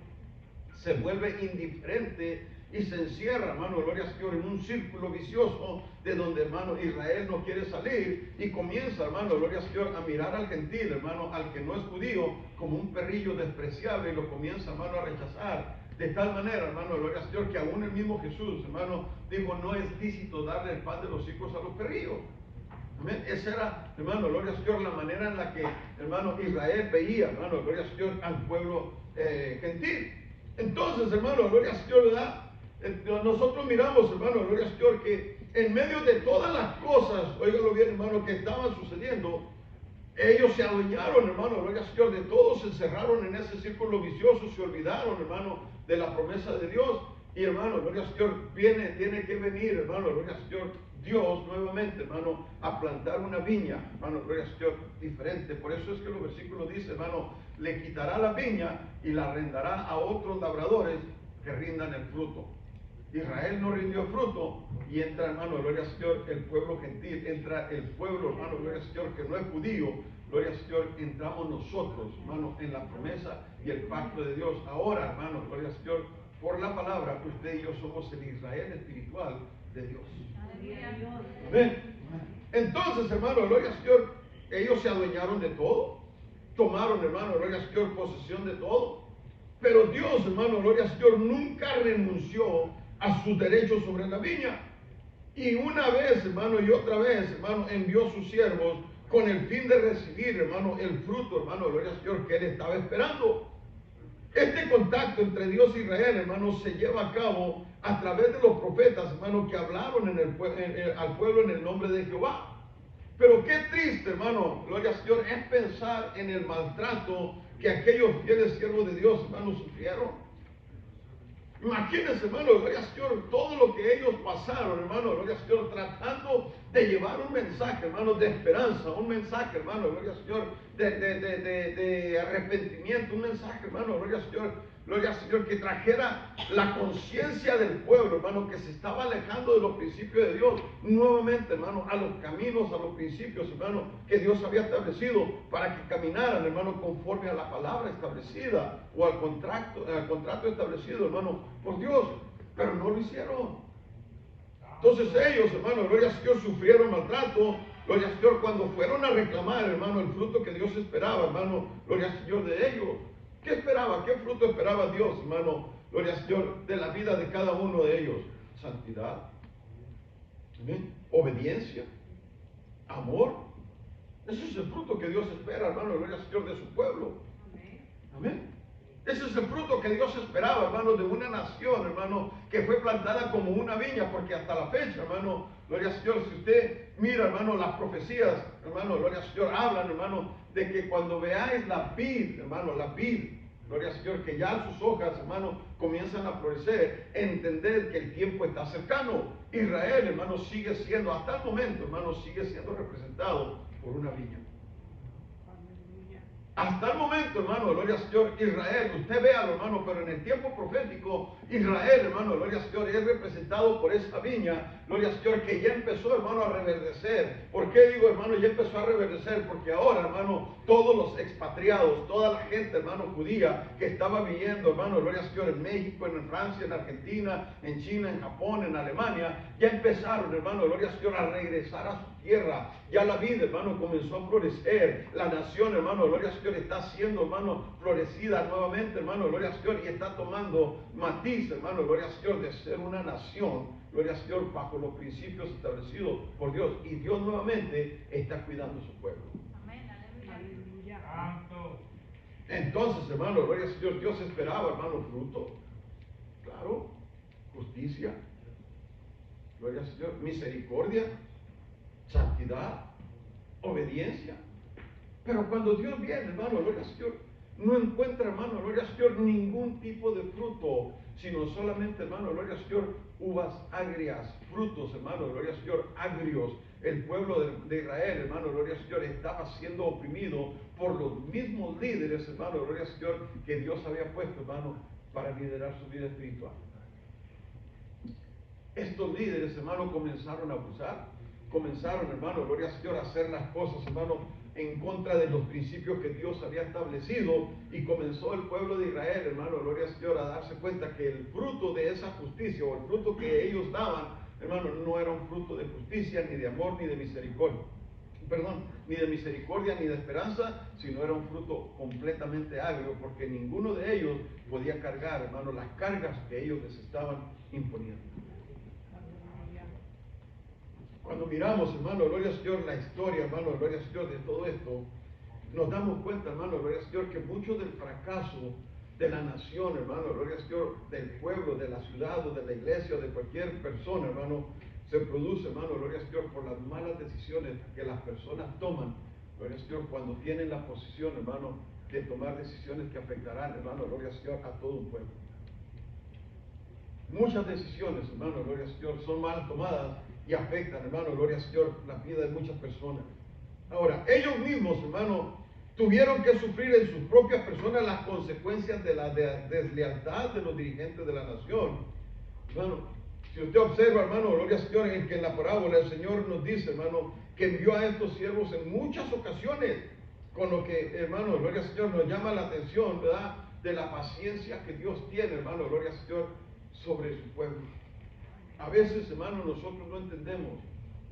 se vuelve indiferente y se encierra, hermano, gloria al Señor, en un círculo vicioso de donde, hermano, Israel no quiere salir y comienza, hermano, gloria al Señor, a mirar al gentil, hermano, al que no es judío, como un perrillo despreciable y lo comienza, hermano, a rechazar. De tal manera, hermano, gloria al Señor, que aún el mismo Jesús, hermano, dijo, no es lícito darle el pan de los hijos a los perrillos. Amén. Esa era, hermano, gloria al Señor, la manera en la que, hermano, Israel veía, hermano, gloria al Señor, al pueblo gentil. Entonces, hermano, gloria al Señor, ¿verdad? Nosotros miramos, hermano, gloria al Señor, que en medio de todas las cosas, óigalo bien, hermano, que estaban sucediendo, ellos se adueñaron, hermano, gloria al Señor, de todo, se encerraron en ese círculo vicioso, se olvidaron, hermano, de la promesa de Dios. Y, hermano, gloria al Señor, tiene que venir, hermano, gloria al Señor, Dios nuevamente, hermano, a plantar una viña, hermano, gloria al Señor, diferente. Por eso es que los versículos dicen, hermano, le quitará la viña y la arrendará a otros labradores que rindan el fruto. Israel no rindió fruto y entra, hermano, gloria al Señor, el pueblo gentil, entra el pueblo, hermano, gloria al Señor, que no es judío, gloria al Señor, entramos nosotros, hermano, en la promesa y el pacto de Dios. Ahora, hermano, gloria al Señor, por la palabra, usted y yo somos el Israel espiritual de Dios. Amén. Entonces, hermano, gloria al Señor, ellos se adueñaron de todo, tomaron, hermano, gloria al Señor, posesión de todo, pero Dios, hermano, gloria al Señor, nunca renunció a sus derechos sobre la viña. Y una vez, hermano, y otra vez, hermano, envió a sus siervos con el fin de recibir, hermano, el fruto, hermano, gloria al Señor, que él estaba esperando. Este contacto entre Dios e Israel, hermanos, se lleva a cabo a través de los profetas, hermanos, que hablaron al pueblo en el nombre de Jehová. Pero qué triste, hermano, gloria al Señor, es pensar en el maltrato que aquellos fieles siervos de Dios, hermanos, sufrieron. Imagínense, hermano, gloria al Señor, todo lo que ellos pasaron, hermano, gloria al Señor, tratando de llevar un mensaje, hermano, de esperanza, un mensaje, hermano, gloria al Señor, de arrepentimiento, un mensaje, hermano, gloria al Señor, que trajera la conciencia del pueblo, hermano, que se estaba alejando de los principios de Dios, nuevamente, hermano, a los caminos, a los principios, hermano, que Dios había establecido para que caminaran, hermano, conforme a la palabra establecida o al contrato establecido, hermano, por Dios, pero no lo hicieron. Entonces ellos, hermano, gloria al Señor, sufrieron maltrato, gloria al Señor, cuando fueron a reclamar, hermano, el fruto que Dios esperaba, hermano, gloria al Señor, de ellos. ¿Qué esperaba? ¿Qué fruto esperaba Dios, hermano, gloria al Señor, de la vida de cada uno de ellos? Santidad, ¿amén? Obediencia, amor. Ese es el fruto que Dios espera, hermano, gloria al Señor, de su pueblo. Amén. Ese es el fruto que Dios esperaba, hermano, de una nación, hermano, que fue plantada como una viña, porque hasta la fecha, hermano, gloria al Señor, si usted mira, hermano, las profecías, hermano, gloria al Señor, hablan, hermano, de que cuando veáis la vid, hermano, la vid, gloria al Señor, que ya sus hojas, hermano, comienzan a florecer, entender que el tiempo está cercano. Israel, hermano, sigue siendo, hasta el momento, hermano, sigue siendo representado por una viña. Hasta el momento, hermano, gloria al Señor, Israel, usted véalo, hermano, pero en el tiempo profético, Israel, hermano, gloria al Señor, es representado por esa viña, gloria al Señor, que ya empezó, hermano, a reverdecer. ¿Por qué digo, hermano, ya empezó a reverdecer? Porque ahora, hermano, todos los expatriados, toda la gente, hermano, judía, que estaba viviendo, hermano, gloria al Señor, en México, en Francia, en Argentina, en China, en Japón, en Alemania, ya empezaron, hermano, gloria al Señor, a regresar a su tierra. Ya la vida, hermano, comenzó a florecer. La nación, hermano, gloria al Señor, está siendo, hermano, florecida nuevamente, hermano, gloria al Señor, y está tomando matiz, hermano, gloria al Señor, de ser una nación, gloria al Señor, bajo los principios establecidos por Dios. Y Dios nuevamente está cuidando a su pueblo. Amén, aleluya. Entonces, hermano, gloria al Señor, Dios esperaba, hermano, fruto. Claro, justicia, gloria al Señor, misericordia, santidad, obediencia. Pero cuando Dios viene, hermano, gloria al Señor, no encuentra, hermano, gloria al Señor, ningún tipo de fruto, sino solamente, hermano, gloria al Señor, uvas agrias, frutos, hermano, gloria al Señor, agrios. El pueblo de Israel, hermano, gloria al Señor, estaba siendo oprimido por los mismos líderes, hermano, gloria al Señor, que Dios había puesto, hermano, para liderar su vida espiritual. Estos líderes, hermano, comenzaron a abusar, comenzaron, hermano, gloria al Señor, a hacer las cosas, hermano, en contra de los principios que Dios había establecido, y comenzó el pueblo de Israel, hermano, gloria al Señor, a darse cuenta que el fruto de esa justicia, o el fruto que ellos daban, hermano, no era un fruto de justicia, ni de amor, ni de misericordia. Perdón, ni de misericordia, ni de esperanza, sino era un fruto completamente agrio, porque ninguno de ellos podía cargar, hermano, las cargas que ellos les estaban imponiendo. Cuando miramos, hermano, gloria al Señor, la historia, hermano, gloria al Señor, de todo esto, nos damos cuenta, hermano, gloria al Señor, que mucho del fracaso de la nación, hermano, gloria al Señor, del pueblo, de la ciudad o de la iglesia o de cualquier persona, hermano, se produce, hermano, gloria al Señor, por las malas decisiones que las personas toman, gloria al Señor, cuando tienen la posición, hermano, de tomar decisiones que afectarán, hermano, gloria al Señor, a todo un pueblo. Muchas decisiones, hermano, gloria al Señor, son mal tomadas y afectan, hermano, gloria al Señor, la vida de muchas personas. Ahora, ellos mismos, hermano, tuvieron que sufrir en sus propias personas las consecuencias de la deslealtad de los dirigentes de la nación. Hermano, si usted observa, hermano, gloria al Señor, en que en la parábola el Señor nos dice, hermano, que envió a estos siervos en muchas ocasiones, con lo que, hermano, gloria al Señor, nos llama la atención, ¿verdad?, de la paciencia que Dios tiene, hermano, gloria al Señor, sobre su pueblo. A veces, hermano, nosotros no entendemos,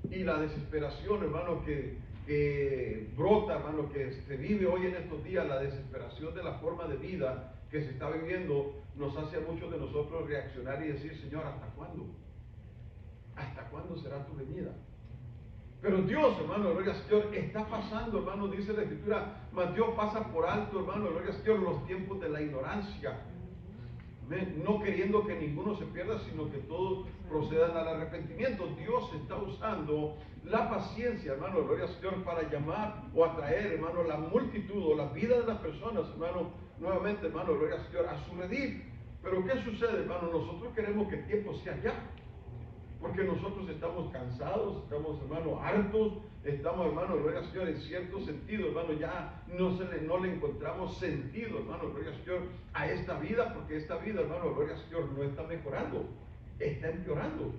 y la desesperación, hermano, que brota, hermano, que se vive hoy en estos días, la desesperación de la forma de vida que se está viviendo, nos hace a muchos de nosotros reaccionar y decir, Señor, ¿hasta cuándo? ¿Hasta cuándo será tu venida? Pero Dios, hermano, gloria al Señor, está pasando, hermano, dice la Escritura, mas Dios pasa por alto, hermano, gloria al Señor, los tiempos de la ignorancia. Amén. No queriendo que ninguno se pierda, sino que todos procedan al arrepentimiento. Dios está usando la paciencia, hermano, gloria al Señor, para llamar o atraer, hermano, la multitud o la vida de las personas, hermano, nuevamente, hermano, gloria al Señor, a su redil. Pero ¿qué sucede, hermano? Nosotros queremos que el tiempo sea ya. Porque nosotros estamos cansados, estamos, hermano, hartos, estamos, hermano, gloria al Señor, en cierto sentido, hermano, ya no le encontramos sentido, hermano, gloria al Señor, a esta vida, porque esta vida, hermano, gloria al Señor, no está mejorando, está empeorando.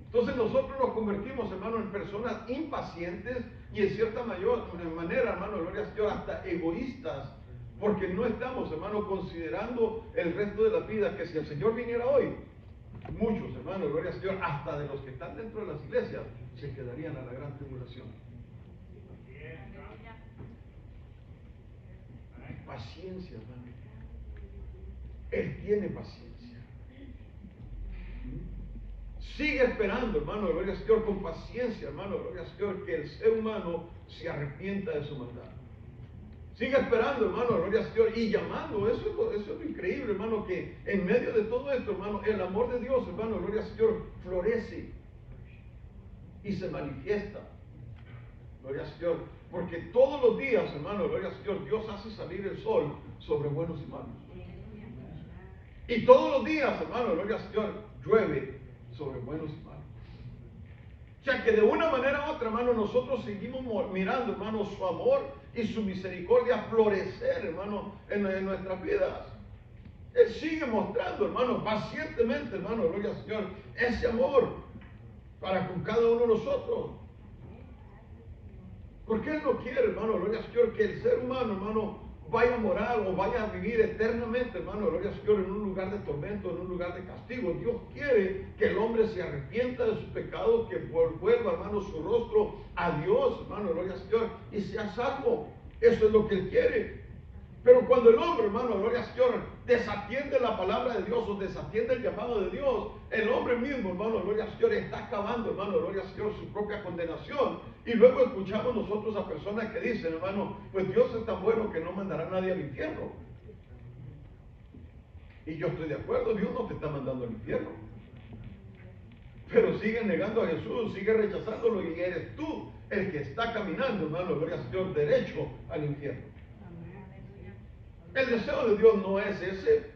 Entonces nosotros nos convertimos, hermano, en personas impacientes y en cierta manera, hermano, gloria al Señor, hasta egoístas, porque no estamos, hermano, considerando el resto de la vida, que si el Señor viniera hoy, muchos, hermanos, gloria al Señor, hasta de los que están dentro de las iglesias, se quedarían a la gran tribulación. Paciencia, hermano. Él tiene paciencia. Sigue esperando, hermano, gloria al Señor, con paciencia, hermano, gloria al Señor, que el ser humano se arrepienta de su maldad. Sigue esperando, hermano, gloria al Señor, y llamando. Eso es lo increíble, hermano, que en medio de todo esto, hermano, el amor de Dios, hermano, gloria al Señor, florece y se manifiesta. Gloria al Señor. Porque todos los días, hermano, gloria al Señor, Dios hace salir el sol sobre buenos y malos. Y todos los días, hermano, gloria al Señor, llueve sobre buenos y malos. O sea que de una manera u otra, hermano, nosotros seguimos mirando, hermano, su amor y su misericordia florecer, hermano, en nuestras vidas. Él sigue mostrando, hermano, pacientemente, hermano, gloria al Señor, ese amor para con cada uno de nosotros. Porque Él no quiere, hermano, gloria al Señor, que el ser humano, hermano, vaya a morar o vaya a vivir eternamente, hermano, gloria al Señor, en un lugar de tormento, en un lugar de castigo. Dios quiere que el hombre se arrepienta de sus pecados, que vuelva, hermano, su rostro a Dios, hermano, gloria al Señor, y sea salvo. Eso es lo que Él quiere. Pero cuando el hombre, hermano, gloria al Señor, desatiende la palabra de Dios o desatiende el llamado de Dios, el hombre mismo, hermano, gloria al Señor, está acabando, hermano, gloria al Señor, su propia condenación. Y luego escuchamos nosotros a personas que dicen, hermano, pues Dios es tan bueno que no mandará a nadie al infierno. Y yo estoy de acuerdo, Dios no te está mandando al infierno. Pero sigue negando a Jesús, sigue rechazándolo y eres tú el que está caminando, hermano, gloria al Señor, derecho al infierno. El deseo de Dios no es ese.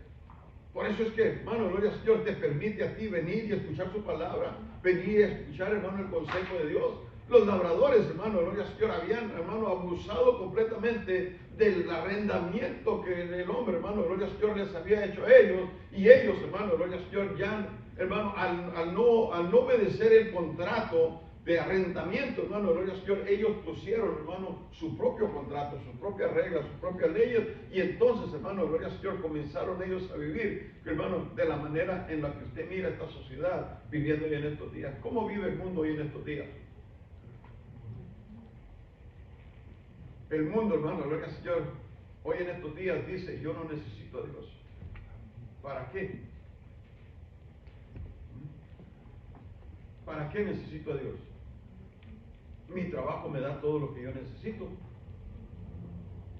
Por eso es que, hermano, gloria al Señor, te permite a ti venir y escuchar su palabra, venir y escuchar, hermano, el consejo de Dios. Los labradores, hermano, gloria al Señor, habían, hermano, abusado completamente del arrendamiento que el hombre, hermano, gloria al Señor, les había hecho a ellos. Y ellos, hermano, gloria al Señor, ya, hermano, al no obedecer el contrato de arrendamiento, hermano, gloria al Señor, ellos pusieron, hermano, su propio contrato, sus propias reglas, sus propias leyes, y entonces, hermano, gloria al Señor, comenzaron ellos a vivir, hermano, de la manera en la que usted mira esta sociedad viviendo hoy en estos días. ¿Cómo vive el mundo hoy en estos días? El mundo, hermano, gloria al Señor, hoy en estos días dice, yo no necesito a Dios. ¿Para qué? ¿Para qué necesito a Dios? Mi trabajo me da todo lo que yo necesito.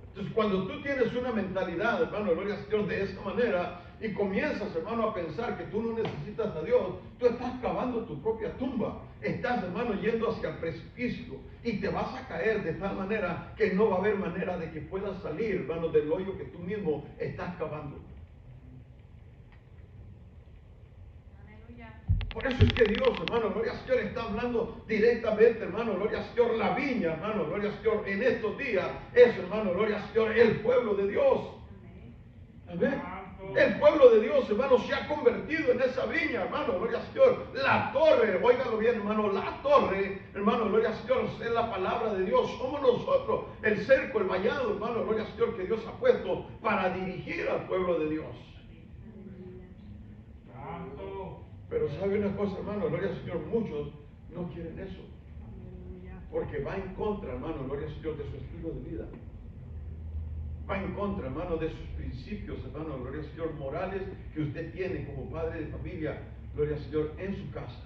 Entonces, cuando tú tienes una mentalidad, hermano, gloria al Señor, de esa manera, y comienzas, hermano, a pensar que tú no necesitas a Dios, tú estás cavando tu propia tumba. Estás, hermano, yendo hacia el precipicio y te vas a caer de tal manera que no va a haber manera de que puedas salir, hermano, del hoyo que tú mismo estás cavando. Por eso es que Dios, hermano, gloria al Señor, está hablando directamente, hermano, gloria al Señor, la viña, hermano, gloria al Señor, en estos días, es, hermano, gloria al Señor, el pueblo de Dios. Amén. El pueblo de Dios, hermano, se ha convertido en esa viña, hermano, gloria al Señor. La torre, óigalo bien, hermano, la torre, hermano, gloria al Señor, es la palabra de Dios. Somos nosotros, el cerco, el vallado, hermano, gloria al Señor, que Dios ha puesto para dirigir al pueblo de Dios. Pero sabe una cosa, hermano, gloria al Señor, muchos no quieren eso. Porque va en contra, hermano, gloria al Señor, de su estilo de vida. Va en contra, hermano, de sus principios, hermano, gloria al Señor, morales que usted tiene como padre de familia, gloria al Señor, en su casa.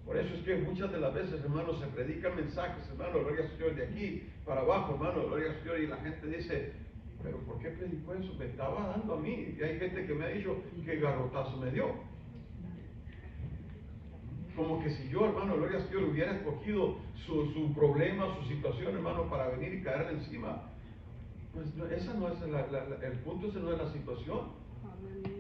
Por eso es que muchas de las veces, hermanos, se predican mensajes, hermano, gloria al Señor, de aquí para abajo, hermano, gloria al Señor, y la gente dice, pero ¿por qué predicó eso? Me estaba dando a mí. Y hay gente que me ha dicho que garrotazo me dio. Como que si yo, hermano, gloria al Señor, hubiera escogido su problema, su situación, hermano, para venir y caerle encima. Pues no, esa no es el punto, esa no es la situación.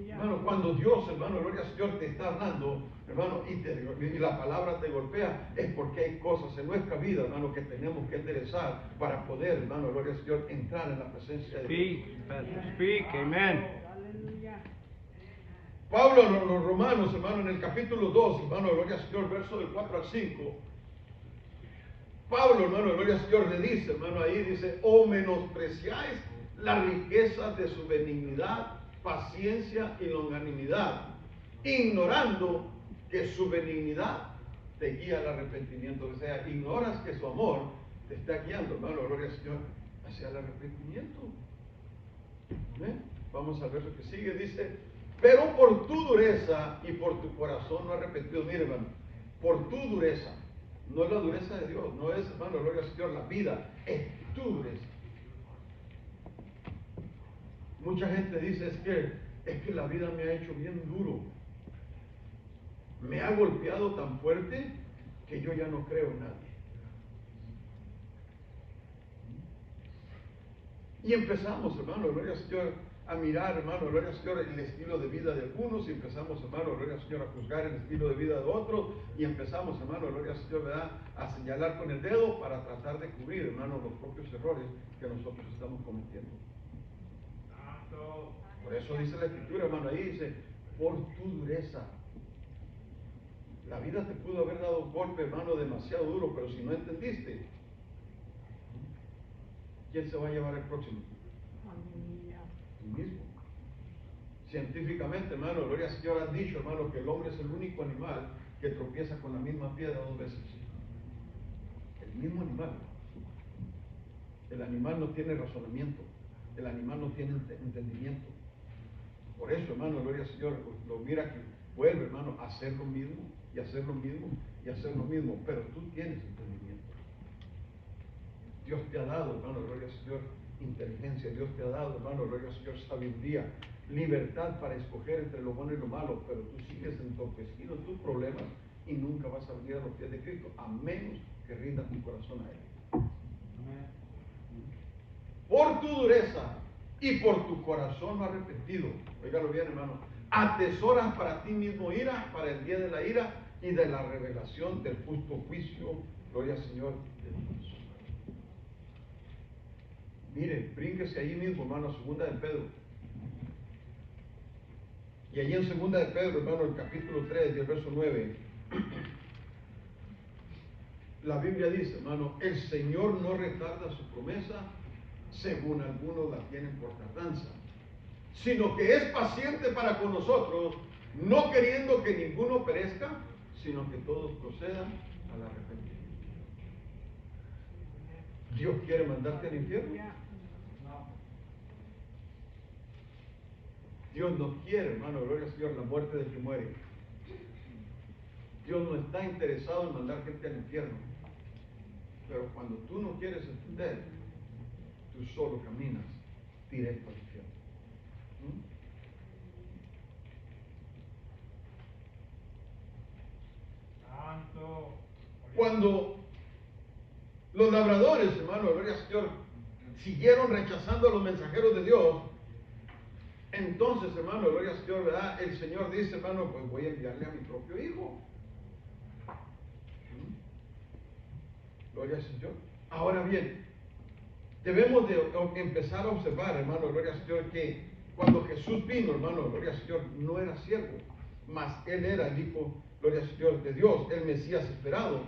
Hermano, cuando Dios, hermano, gloria al Señor, te está hablando, hermano, y la palabra te golpea, es porque hay cosas en nuestra vida, hermano, que tenemos que enderezar para poder, hermano, gloria al Señor, entrar en la presencia de Dios. Speak, amen. Pablo a los Romanos, hermano, en el capítulo 2, hermano, gloria al Señor, verso del 4 al 5. Pablo, hermano, gloria al Señor, le dice, hermano, ahí dice, o menospreciáis las riquezas de su benignidad, paciencia y longanimidad, ignorando que su benignidad te guía al arrepentimiento. O sea, ignoras que su amor te está guiando, hermano, gloria al Señor, hacia el arrepentimiento. ¿Ven? Vamos al verso que sigue, dice, pero por tu dureza y por tu corazón no arrepentido. Mire, hermano, por tu dureza, no es la dureza de Dios, no es, hermano, gloria al Señor, la vida, es tu dureza. Mucha gente dice, es que la vida me ha hecho bien duro. Me ha golpeado tan fuerte que yo ya no creo en nadie. Y empezamos, hermano, gloria al Señor, a mirar, hermano, gloria al Señor, el estilo de vida de algunos, y empezamos, hermano, gloria al Señor, a juzgar el estilo de vida de otros, y empezamos, hermano, gloria al Señor, ¿verdad?, a señalar con el dedo para tratar de cubrir, hermano, los propios errores que nosotros estamos cometiendo. Por eso dice la Escritura, hermano, ahí dice, por tu dureza. La vida te pudo haber dado un golpe, hermano, demasiado duro, pero si no entendiste, ¿quién se va a llevar el próximo? Tú mismo. Científicamente, hermano, gloria al Señor, han dicho, hermano, que el hombre es el único animal que tropieza con la misma piedra 2 veces. El mismo animal. El animal no tiene razonamiento. El animal no tiene entendimiento. Por eso, hermano, gloria al Señor, lo mira que vuelve, hermano, a hacer lo mismo, y hacer lo mismo, y hacer lo mismo. Pero tú tienes entendimiento. Dios te ha dado, hermano, gloria al Señor, inteligencia. Dios te ha dado, hermano, gloria al Señor, sabiduría, libertad para escoger entre lo bueno y lo malo. Pero tú sigues entorpecido en tus problemas y nunca vas a venir a los pies de Cristo, a menos que rindas tu corazón a Él. Por tu dureza y por tu corazón no arrepentido, óigalo bien, hermano, atesoras para ti mismo ira, para el día de la ira y de la revelación del justo juicio, gloria al Señor de Dios. Mire, brínquese ahí mismo, hermano, segunda de Pedro. Y allí en segunda de Pedro, hermano, el capítulo 3 y el verso 9, la Biblia dice, hermano, el Señor no retarda su promesa, según algunos la tienen por tardanza, sino que es paciente para con nosotros, no queriendo que ninguno perezca, sino que todos procedan al arrepentimiento. ¿Dios quiere mandarte al infierno? Dios no quiere, hermano, gloria al Señor, la muerte del que muere. Dios no está interesado en mandar gente al infierno. Pero cuando tú no quieres entender, tú solo caminas directo al infierno. Cuando los labradores, hermano, gloria al Señor, siguieron rechazando a los mensajeros de Dios, entonces, hermano, gloria al Señor, ¿verdad? El Señor dice, hermano, pues voy a enviarle a mi propio hijo. Gloria al Señor. Ahora bien, debemos de empezar a observar, hermano, gloria al Señor, que cuando Jesús vino, hermano, gloria al Señor, no era siervo, mas Él era el Hijo, gloria al Señor, de Dios, el Mesías esperado.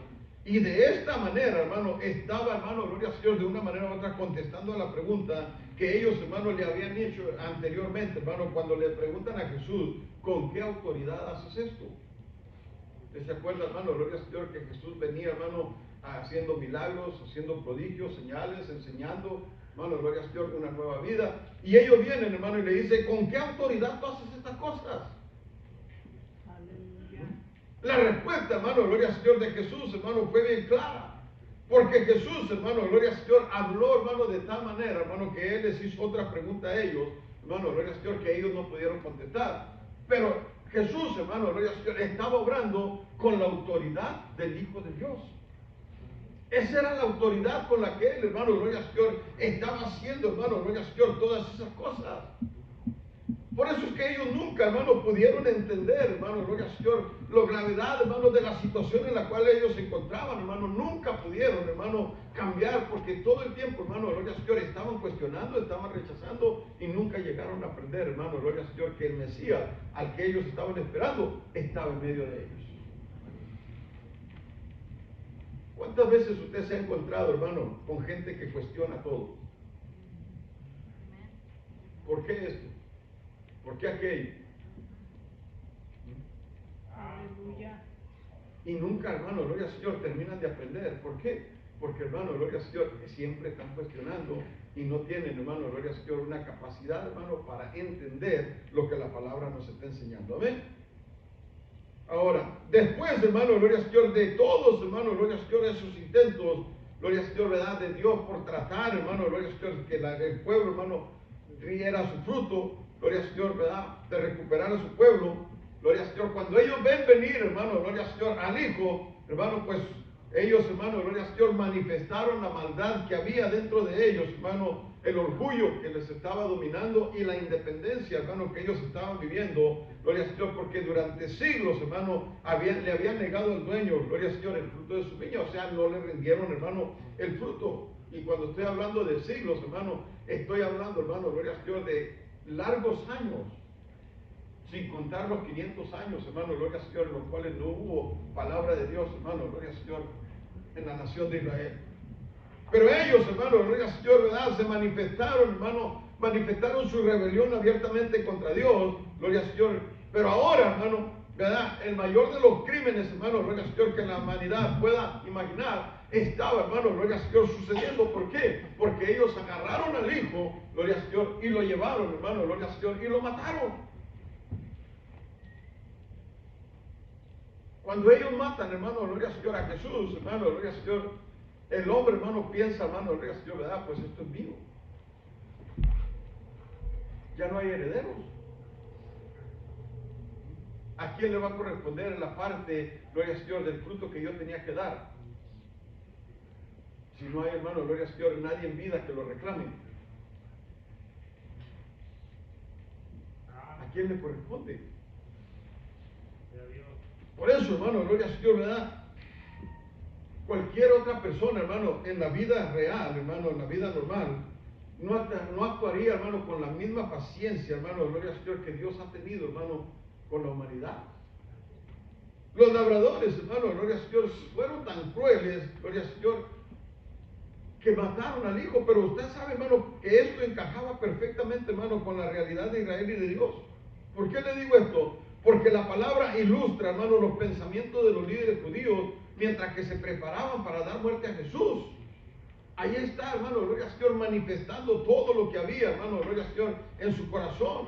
Y de esta manera, hermano, estaba, hermano, gloria al Señor, de una manera u otra contestando a la pregunta que ellos, hermano, le habían hecho anteriormente, hermano, cuando le preguntan a Jesús, ¿con qué autoridad haces esto? ¿Se acuerda, hermano, gloria al Señor, que Jesús venía, hermano, haciendo milagros, haciendo prodigios, señales, enseñando, hermano, gloria al Señor, una nueva vida? Y ellos vienen, hermano, y le dicen, ¿con qué autoridad tú haces estas cosas? La respuesta, hermano, gloria al Señor, de Jesús, hermano, fue bien clara. Porque Jesús, hermano, gloria al Señor, habló, hermano, de tal manera, hermano, que Él les hizo otra pregunta a ellos, hermano, gloria al Señor, que ellos no pudieron contestar. Pero Jesús, hermano, gloria al Señor, estaba obrando con la autoridad del Hijo de Dios. Esa era la autoridad con la que Él, hermano, gloria al Señor, estaba haciendo, hermano, gloria al Señor, todas esas cosas. Por eso es que ellos nunca, hermano, pudieron entender, hermano, gloria al Señor, la gravedad, hermano, de la situación en la cual ellos se encontraban, hermano. Nunca pudieron, hermano, cambiar, porque todo el tiempo, hermano, gloria al Señor, estaban cuestionando, estaban rechazando y nunca llegaron a aprender, hermano, gloria al Señor, que el Mesías al que ellos estaban esperando estaba en medio de ellos. ¿Cuántas veces usted se ha encontrado, hermano, con gente que cuestiona todo? ¿Por qué esto? ¿Por qué aquello? Aleluya. Y nunca, hermano, gloria al Señor, terminan de aprender. ¿Por qué? Porque, hermano, gloria al Señor, siempre están cuestionando y no tienen, hermano, gloria al Señor, una capacidad, hermano, para entender lo que la palabra nos está enseñando. Amén. Ahora, después, hermano, gloria al Señor, de todos, hermano, gloria al Señor, esos intentos, gloria al Señor, verdad, de Dios por tratar, hermano, gloria al Señor, que el pueblo, hermano, diera su fruto, gloria al Señor, verdad, de recuperar a su pueblo, gloria al Señor. Cuando ellos ven venir, hermano, gloria al Señor, al Hijo, hermano, pues ellos, hermano, gloria al Señor, manifestaron la maldad que había dentro de ellos, hermano, el orgullo que les estaba dominando y la independencia, hermano, que ellos estaban viviendo, gloria al Señor, porque durante siglos, hermano, le habían negado al dueño, gloria al Señor, el fruto de su viña, o sea, no le rindieron, hermano, el fruto. Y cuando estoy hablando de siglos, hermano, estoy hablando, hermano, gloria al Señor, de largos años, sin contar los 500 años, hermano, gloria al Señor, en los cuales no hubo palabra de Dios, hermano, gloria al Señor, en la nación de Israel. Pero ellos, hermano, gloria al Señor, ¿verdad? Se manifestaron, hermano, manifestaron su rebelión abiertamente contra Dios, gloria al Señor. Pero ahora, hermano, ¿verdad? El mayor de los crímenes, hermano, gloria al Señor, que la humanidad pueda imaginar, estaba, hermano, gloria al Señor, sucediendo. ¿Por qué? Porque ellos agarraron al Hijo, gloria al Señor, y lo llevaron, hermano, gloria al Señor, y lo mataron. Cuando ellos matan, hermano, gloria al Señor, a Jesús, hermano, gloria al Señor, el hombre, hermano, piensa, hermano, gloria al Señor, ¿verdad? Pues esto es mío. Ya no hay herederos. ¿A quién le va a corresponder la parte, gloria al Señor, del fruto que yo tenía que dar? Si no hay, hermano, gloria al Señor, nadie en vida que lo reclame. ¿A quién le corresponde? Por eso, hermano, gloria al Señor, ¿verdad? Cualquier otra persona, hermano, en la vida real, hermano, en la vida normal, no actuaría, hermano, con la misma paciencia, hermano, gloria al Señor, que Dios ha tenido, hermano, con la humanidad. Los labradores, hermano, gloria al Señor, fueron tan crueles, gloria al Señor, que mataron al Hijo. Pero usted sabe, hermano, que esto encajaba perfectamente, hermano, con la realidad de Israel y de Dios. ¿Por qué le digo esto? Porque la palabra ilustra, hermano, los pensamientos de los líderes judíos mientras que se preparaban para dar muerte a Jesús. Ahí está, hermano, gloria al Señor, manifestando todo lo que había, hermano, gloria al Señor, en su corazón.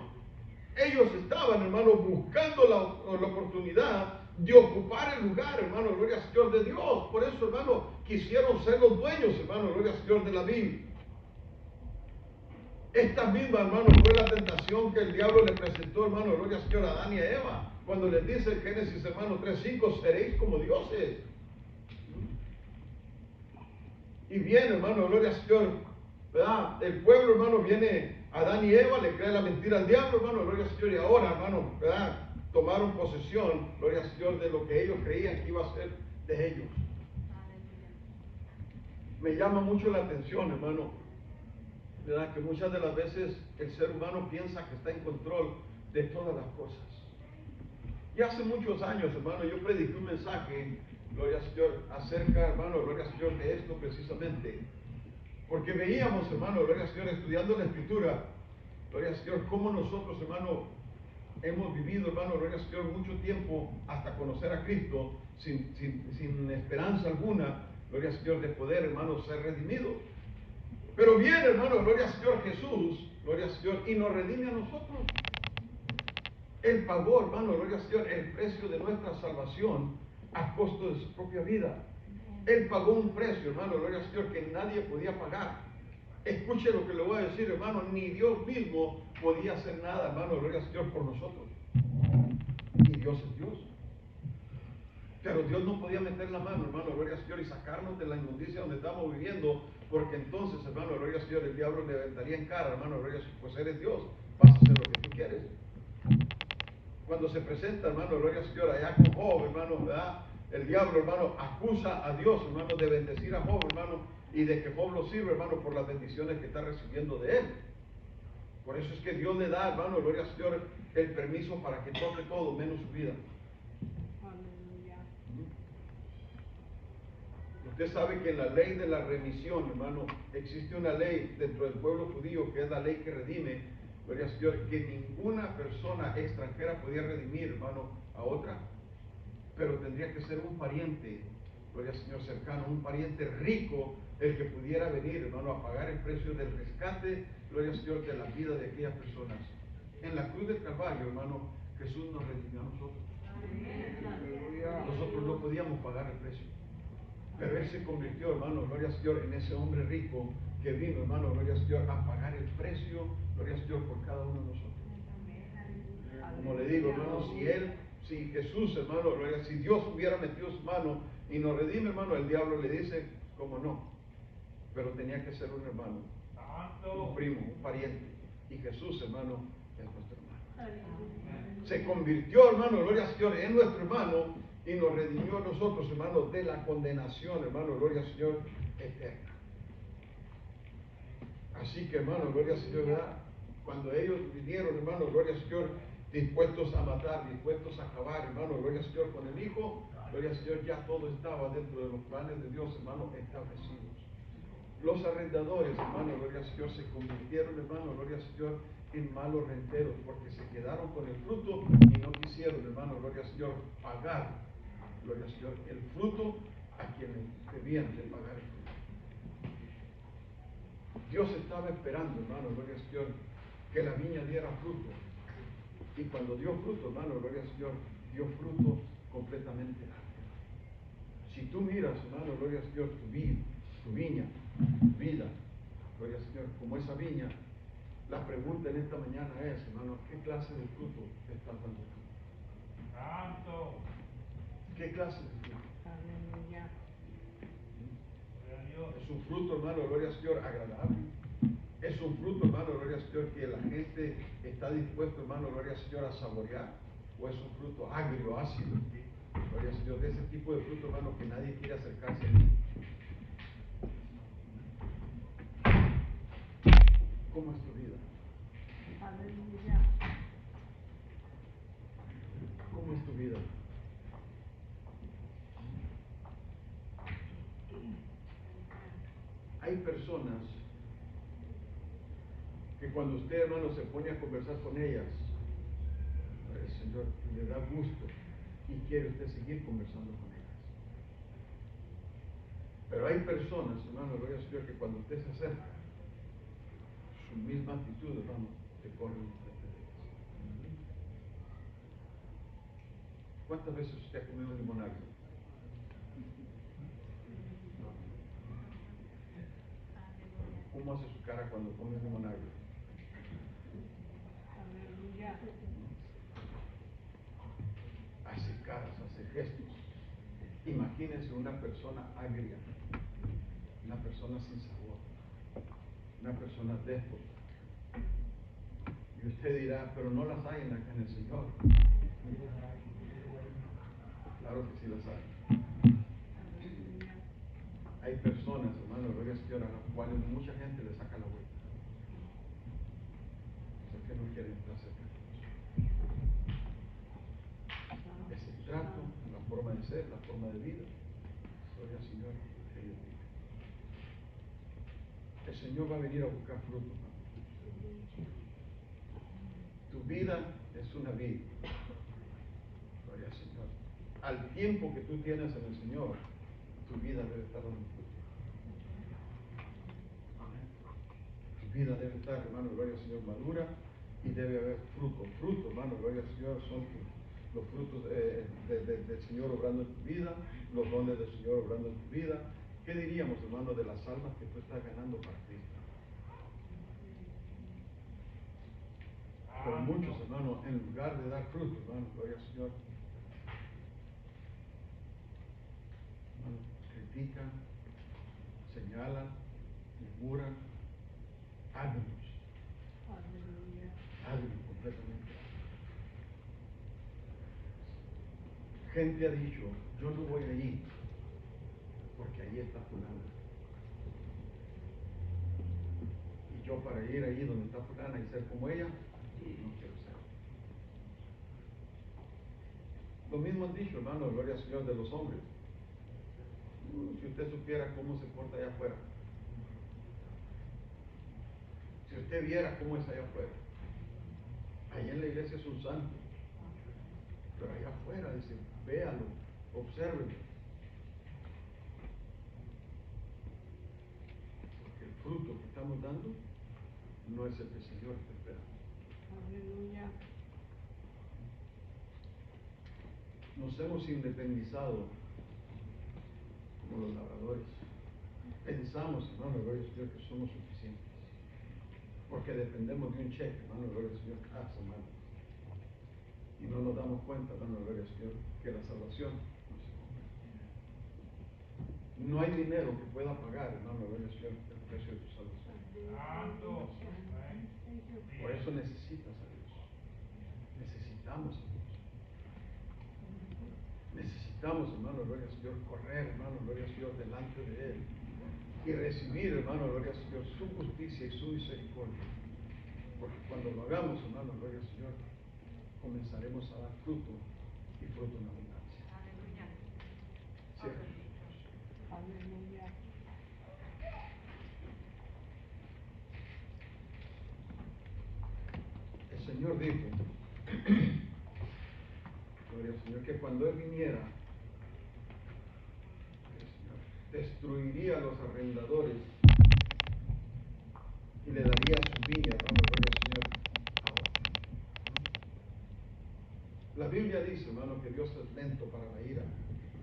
Ellos estaban, hermano, buscando la oportunidad de ocupar el lugar, hermano, gloria al Señor, de Dios. Por eso, hermano, quisieron ser los dueños, hermano, gloria al Señor, de la vid. Esta misma, hermano, fue la tentación que el diablo le presentó, hermano, gloria al Señor, a Adán y a Eva, cuando les dice en Génesis, hermano, 3:5, seréis como dioses. Y viene, hermano, gloria al Señor, ¿verdad? El pueblo, hermano, viene Adán y Eva, le cree la mentira al diablo, hermano, gloria al Señor, y ahora, hermano, ¿verdad? Tomaron posesión, gloria al Señor, de lo que ellos creían que iba a ser de ellos. Me llama mucho la atención, hermano, ¿verdad? Que muchas de las veces el ser humano piensa que está en control de todas las cosas. Y hace muchos años, hermano, yo prediqué un mensaje, gloria al Señor, acerca, hermano, gloria al Señor, de esto precisamente. Porque veíamos, hermano, gloria al Señor, estudiando la Escritura, gloria al Señor, cómo nosotros, hermano, hemos vivido, hermano, gloria al Señor, mucho tiempo hasta conocer a Cristo, sin esperanza alguna, gloria al Señor, de poder, hermano, ser redimidos. Pero viene, hermano, gloria al Señor Jesús, gloria al Señor, y nos redime a nosotros. Él pagó, hermano, gloria al Señor, el precio de nuestra salvación a costo de su propia vida. Él pagó un precio, hermano, gloria al Señor, que nadie podía pagar. Escuche lo que le voy a decir, hermano, ni Dios mismo podía hacer nada, hermano, gloria al Señor, por nosotros. Y Dios es Dios. Pero Dios no podía meter la mano, hermano, gloria al Señor, y sacarnos de la inmundicia donde estamos viviendo, porque entonces, hermano, gloria al Señor, el diablo le aventaría en cara, hermano, gloria al Señor, pues eres Dios, vas a hacer lo que tú quieres. Cuando se presenta, hermano, gloria al Señor, allá con Job, hermano, ¿verdad? El diablo, hermano, acusa a Dios, hermano, de bendecir a Job, hermano, y de que Job lo sirve, hermano, por las bendiciones que está recibiendo de él. Por eso es que Dios le da, hermano, gloria al Señor, el permiso para que toque todo, menos su vida. Usted sabe que en la ley de la remisión, hermano, existe una ley dentro del pueblo judío que es la ley que redime, gloria al Señor, que ninguna persona extranjera podía redimir, hermano, a otra, pero tendría que ser un pariente, gloria al Señor, cercano, un pariente rico, el que pudiera venir, hermano, a pagar el precio del rescate, gloria al Señor, de la vida de aquellas personas. En la cruz del Calvario, hermano, Jesús nos redimió a nosotros. Nosotros no podíamos pagar el precio. Pero Él se convirtió, hermano, gloria al Señor, en ese hombre rico que vino, hermano, gloria al Señor, a pagar el precio, gloria al Señor, por cada uno de nosotros. Como le digo, hermano, si Jesús, hermano, gloria, si Dios hubiera metido su mano y nos redime, hermano, el diablo le dice, como no. Pero tenía que ser un hermano, un primo, un pariente. Y Jesús, hermano, es nuestro hermano. Se convirtió, hermano, gloria al Señor, en nuestro hermano. Y nos redimió a nosotros, hermanos, de la condenación, hermano, gloria al Señor, eterna. Así que, hermano, gloria al Señor, ¿verdad? Cuando ellos vinieron, hermano, gloria al Señor, dispuestos a matar, dispuestos a acabar, hermano, gloria al Señor, con el Hijo, gloria al Señor, ya todo estaba dentro de los planes de Dios, hermano, establecidos. Los arrendadores, hermano, gloria al Señor, se convirtieron, hermano, gloria al Señor, en malos renteros, porque se quedaron con el fruto y no quisieron, hermano, gloria al Señor, pagar, gloria al Señor, el fruto a quienes debían de pagar el fruto. Dios estaba esperando, hermano, gloria al Señor, que la viña diera fruto. Y cuando dio fruto, hermano, gloria al Señor, dio fruto completamente. Si tú miras, hermano, gloria al Señor, tu viña, tu vida, gloria al Señor, como esa viña, la pregunta en esta mañana es, hermano, ¿qué clase de fruto estás dando tú? Santo. ¿Qué clase de fruto? Aleluya. Es un fruto, hermano, gloria al Señor, agradable. Es un fruto, hermano, gloria al Señor, que la gente está dispuesto, hermano, gloria al Señor, a saborear. O es un fruto agrio, ácido. Gloria al Señor, de ese tipo de fruto, hermano, que nadie quiere acercarse a mí. ¿Cómo es tu vida? Aleluya. ¿Cómo es tu vida? Hay personas que cuando usted, hermano, se pone a conversar con ellas, el Señor le da gusto y quiere usted seguir conversando con ellas. Pero hay personas, hermano, gloria al Señor, que cuando usted se acerca, su misma actitud, hermano, te corre enfrente de ellas. ¿Cuántas veces usted ha comido limonagrio? ¿Cómo hace su cara cuando come limonagrio? Aleluya. Hace caras, hace gestos. Imagínense una persona agria, una persona sin sabor, una persona déspota. Y usted dirá, pero no las hay en el Señor. Claro que sí las hay. Hay personas, hermano, gloria al Señor, a las cuales mucha gente le saca la vuelta. Porque no quieren estar cerca de Dios. Es el trato, la forma de ser, la forma de vida. Gloria al Señor que Dios vive. El Señor va a venir a buscar fruto. Tu vida es una vida. Gloria al Señor. Al tiempo que tú tienes en el Señor, tu vida debe estar dando fruto. Tu vida debe estar, hermano, gloria al Señor, madura, Y debe haber fruto, hermano, gloria al Señor, son los frutos del Señor obrando en tu vida, los dones del Señor obrando en tu vida. ¿Qué diríamos, hermano, de las almas que tú estás ganando para Cristo? Pero muchos, hermanos, en lugar de dar fruto, hermano, gloria al Señor, hermano, critican, señalan, murmuran, ávidos, Aleluya. ávidos completamente. Gente ha dicho, yo no voy allí, porque allí está fulana. Y yo para ir allí donde está fulana y ser como ella, no quiero ser. Lo mismo han dicho, hermano, gloria al Señor, de los hombres. Si usted supiera cómo se porta allá afuera. Si usted viera cómo es allá afuera. Allá en la iglesia es un santo. Pero allá afuera, dice, véalo, obsérvelo. Porque el fruto que estamos dando no es el que el Señor está esperando. Aleluya. Nos hemos independizado como los labradores. Pensamos, hermano, gloria al Señor, que somos suficientes. Porque dependemos de un cheque, hermano, gloria al Señor, cada semana. Y no nos damos cuenta, hermano, gloria al Señor, que la salvación no se compra. No hay dinero que pueda pagar, hermano, gloria al Señor, el precio de tu salvación. Por eso necesitas a Dios. Necesitamos a Dios. Necesitamos, hermano, gloria al Señor, correr, hermano, gloria al Señor, delante de Él. Y recibir, hermano, gloria al Señor, su justicia y su misericordia. Porque cuando lo hagamos, hermano, gloria al Señor, comenzaremos a dar fruto y fruto en abundancia. Aleluya. Cierto. Aleluya. El Señor dijo, gloria al Señor, que cuando Él viniera, el Señor destruiría a los arrendadores y le daría su viña, hermano, gloria al Señor, a otro. La Biblia dice, hermano, que Dios es lento para la ira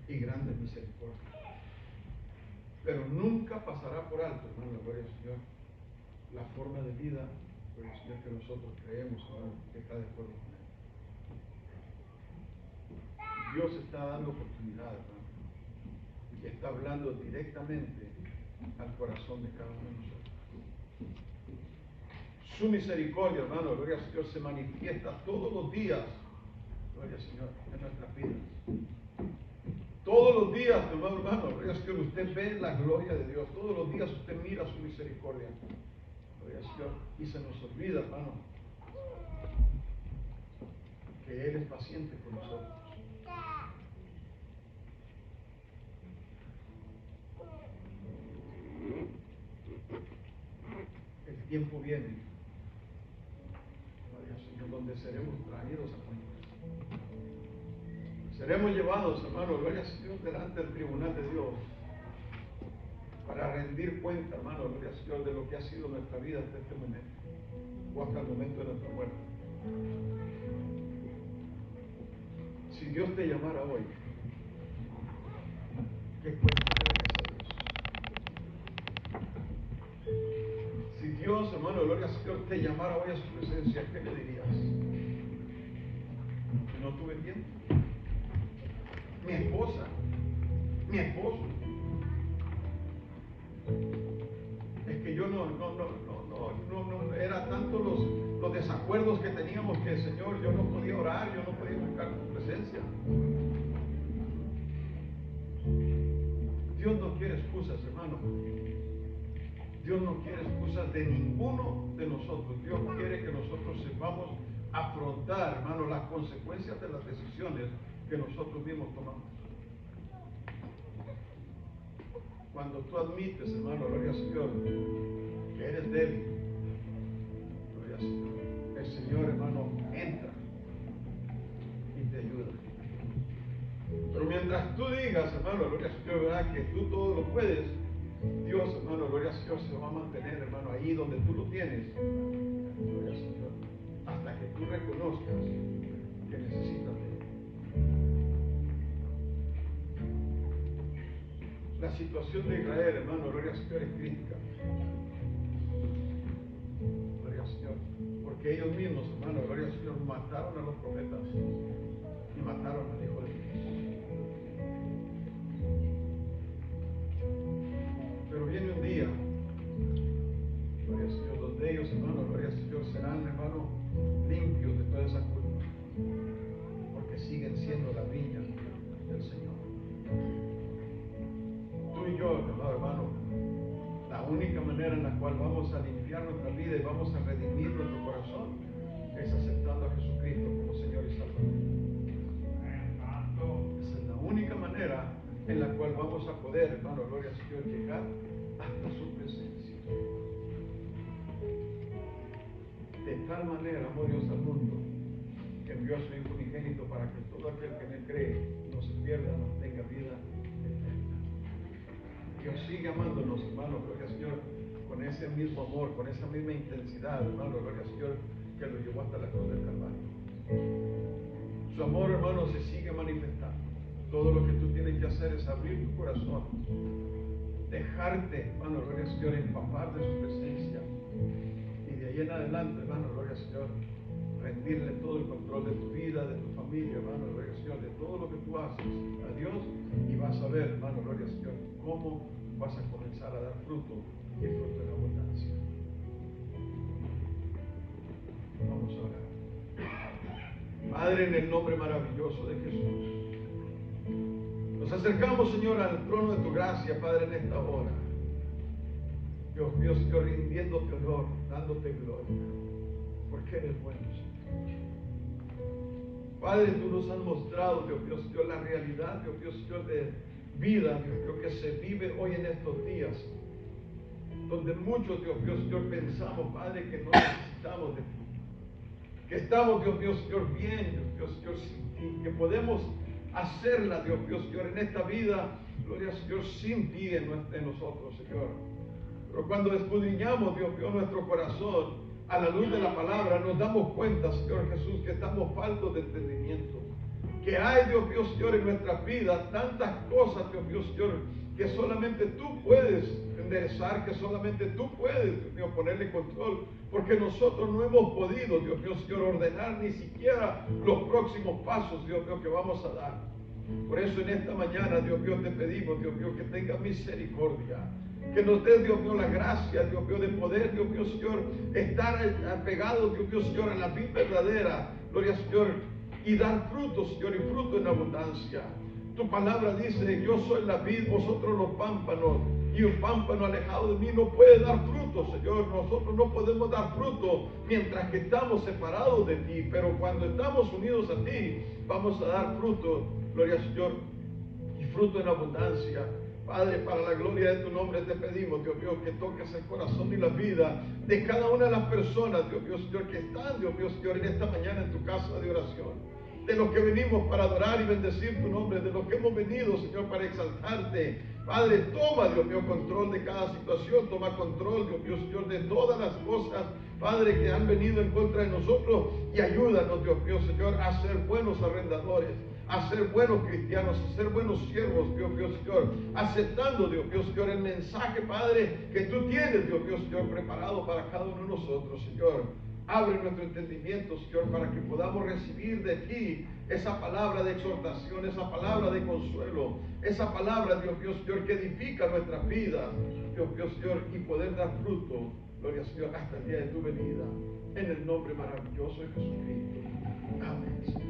y grande en misericordia. Pero nunca pasará por alto, hermano, gloria al Señor, la forma de vida, gloria al Señor, que nosotros creemos, hermano, que está de acuerdo con Él. Dios está dando oportunidad, hermano, y está hablando directamente al corazón de cada uno de nosotros. Su misericordia, hermano, gloria al Señor, se manifiesta todos los días, gloria al Señor, en nuestras vidas. Todos los días, hermano, gloria al Señor, usted ve la gloria de Dios. Todos los días usted mira su misericordia, gloria al Señor, y se nos olvida, hermano, que Él es paciente con nosotros. El tiempo viene, gloria al Señor, donde seremos traídos a cuentas. Seremos llevados, hermano, gloria al Señor, delante del tribunal de Dios para rendir cuenta, hermano, gloria al Señor, de lo que ha sido nuestra vida hasta este momento o hasta el momento de nuestra muerte. Si Dios te llamara hoy, ¿qué cuenta le darías a Dios? Si Dios, hermano, gloria al Señor, te llamara hoy a su presencia, ¿qué le dirías? Que no tuve tiempo. Mi esposa, mi esposo. Es que yo no era tanto los desacuerdos que teníamos que, Señor, yo no podía orar, yo no podía buscar tu presencia. Dios no quiere excusas, hermano. Dios no quiere excusas de ninguno de nosotros. Dios quiere que nosotros sepamos afrontar, hermano, las consecuencias de las decisiones que nosotros mismos tomamos. Cuando tú admites, hermano, gloria al Señor, que eres débil, gloria al Señor, el Señor, hermano, entra y te ayuda. Pero mientras tú digas, hermano, gloria al Señor, ¿verdad?, que tú todo lo puedes, Dios, hermano, gloria al Señor, se va a mantener, hermano, ahí donde tú lo tienes, gloria al Señor, situación de Israel, hermano, gloria al Señor, es crítica. Gloria al Señor. Porque ellos mismos, hermano, gloria al Señor, mataron a los profetas y mataron al Hijo de Dios. Pero viene un día, gloria al Señor, donde ellos, hermano, gloria al Señor, serán, hermano, limpios de toda esa culpa, porque siguen siendo la viña del Señor. Tú y yo, hermano, la única manera en la cual vamos a limpiar nuestra vida y vamos a redimir nuestro corazón es aceptando a Jesucristo como Señor y Salvador. Esa es la única manera en la cual vamos a poder, hermano, gloria al Señor, llegar hasta su presencia. De tal manera amó Dios al mundo que envió a su Hijo unigénito para que todo aquel que en él cree no se pierda, no tenga vida eterna. Dios sigue amándonos, hermano, gloria al Señor, con ese mismo amor, con esa misma intensidad, hermano, gloria al Señor, que lo llevó hasta la cruz del Calvario. Su amor, hermano, se sigue manifestando. Todo lo que tú tienes que hacer es abrir tu corazón, dejarte, hermano, gloria al Señor, empapar de su presencia. Y de ahí en adelante, hermano, gloria al Señor, rendirle todo el control de tu vida, de tu familia, hermano, gloria al Señor, de todo lo que tú haces a Dios, y vas a ver, hermano, gloria al Señor, cómo vas a comenzar a dar fruto y fruto en abundancia. Vamos a orar. Padre, en el nombre maravilloso de Jesús, nos acercamos, Señor, al trono de tu gracia, Padre, en esta hora. Dios mío, Señor, rindiéndote honor, dándote gloria, porque eres bueno, Señor. Padre, tú nos has mostrado, Dios mío, Señor, la realidad, Dios mío, Señor, de vida, Dios mío, que se vive hoy en estos días, donde muchos, Dios mío, Señor, pensamos, Padre, que no necesitamos de ti, que estamos, Dios mío, Señor, bien, Dios mío, Señor, sin ti, que podemos hacerla, Dios mío, Señor, en esta vida, gloria al Señor, sin ti en nosotros, Señor. Pero cuando escudriñamos, Dios mío, nuestro corazón a la luz de la palabra, nos damos cuenta, Señor Jesús, que estamos faltos de entendimiento, que hay, Dios mío, Señor, en nuestras vidas tantas cosas, Dios mío, Señor, que solamente tú puedes enderezar, que solamente tú puedes, Dios mío, ponerle control, porque nosotros no hemos podido, Dios mío, Señor, ordenar ni siquiera los próximos pasos, Dios mío, que vamos a dar. Por eso en esta mañana, Dios mío, te pedimos, Dios mío, que tengas misericordia, que nos des, Dios mío, la gracia, Dios mío, de poder, Dios mío, Señor, estar apegados, Dios mío, Señor, a la vid verdadera, gloria, Señor, y dar fruto, Señor, y fruto en abundancia. Tu palabra dice, yo soy la vid, vosotros los pámpanos, y un pámpano alejado de mí no puede dar fruto, Señor. Nosotros no podemos dar fruto mientras que estamos separados de ti, pero cuando estamos unidos a ti, vamos a dar fruto, gloria, Señor, y fruto en abundancia. Padre, para la gloria de tu nombre te pedimos, Dios mío, que toques el corazón y la vida de cada una de las personas, Dios mío, Señor, que están, Dios mío, Señor, en esta mañana en tu casa de oración. De los que venimos para adorar y bendecir tu nombre, de los que hemos venido, Señor, para exaltarte. Padre, toma, Dios mío, control de cada situación, toma control, Dios mío, Señor, de todas las cosas, Padre, que han venido en contra de nosotros, y ayúdanos, Dios mío, Señor, a ser buenos arrendadores, a ser buenos cristianos, a ser buenos siervos, Dios mío, Señor, aceptando, Dios mío, Señor, el mensaje, Padre, que tú tienes, Dios mío, Señor, preparado para cada uno de nosotros, Señor. Abre nuestro entendimiento, Señor, para que podamos recibir de ti esa palabra de exhortación, esa palabra de consuelo, esa palabra, Dios mío, Señor, que edifica nuestras vidas, Dios mío, Señor, y poder dar fruto, gloria, Señor, hasta el día de tu venida, en el nombre maravilloso de Jesucristo. Amén.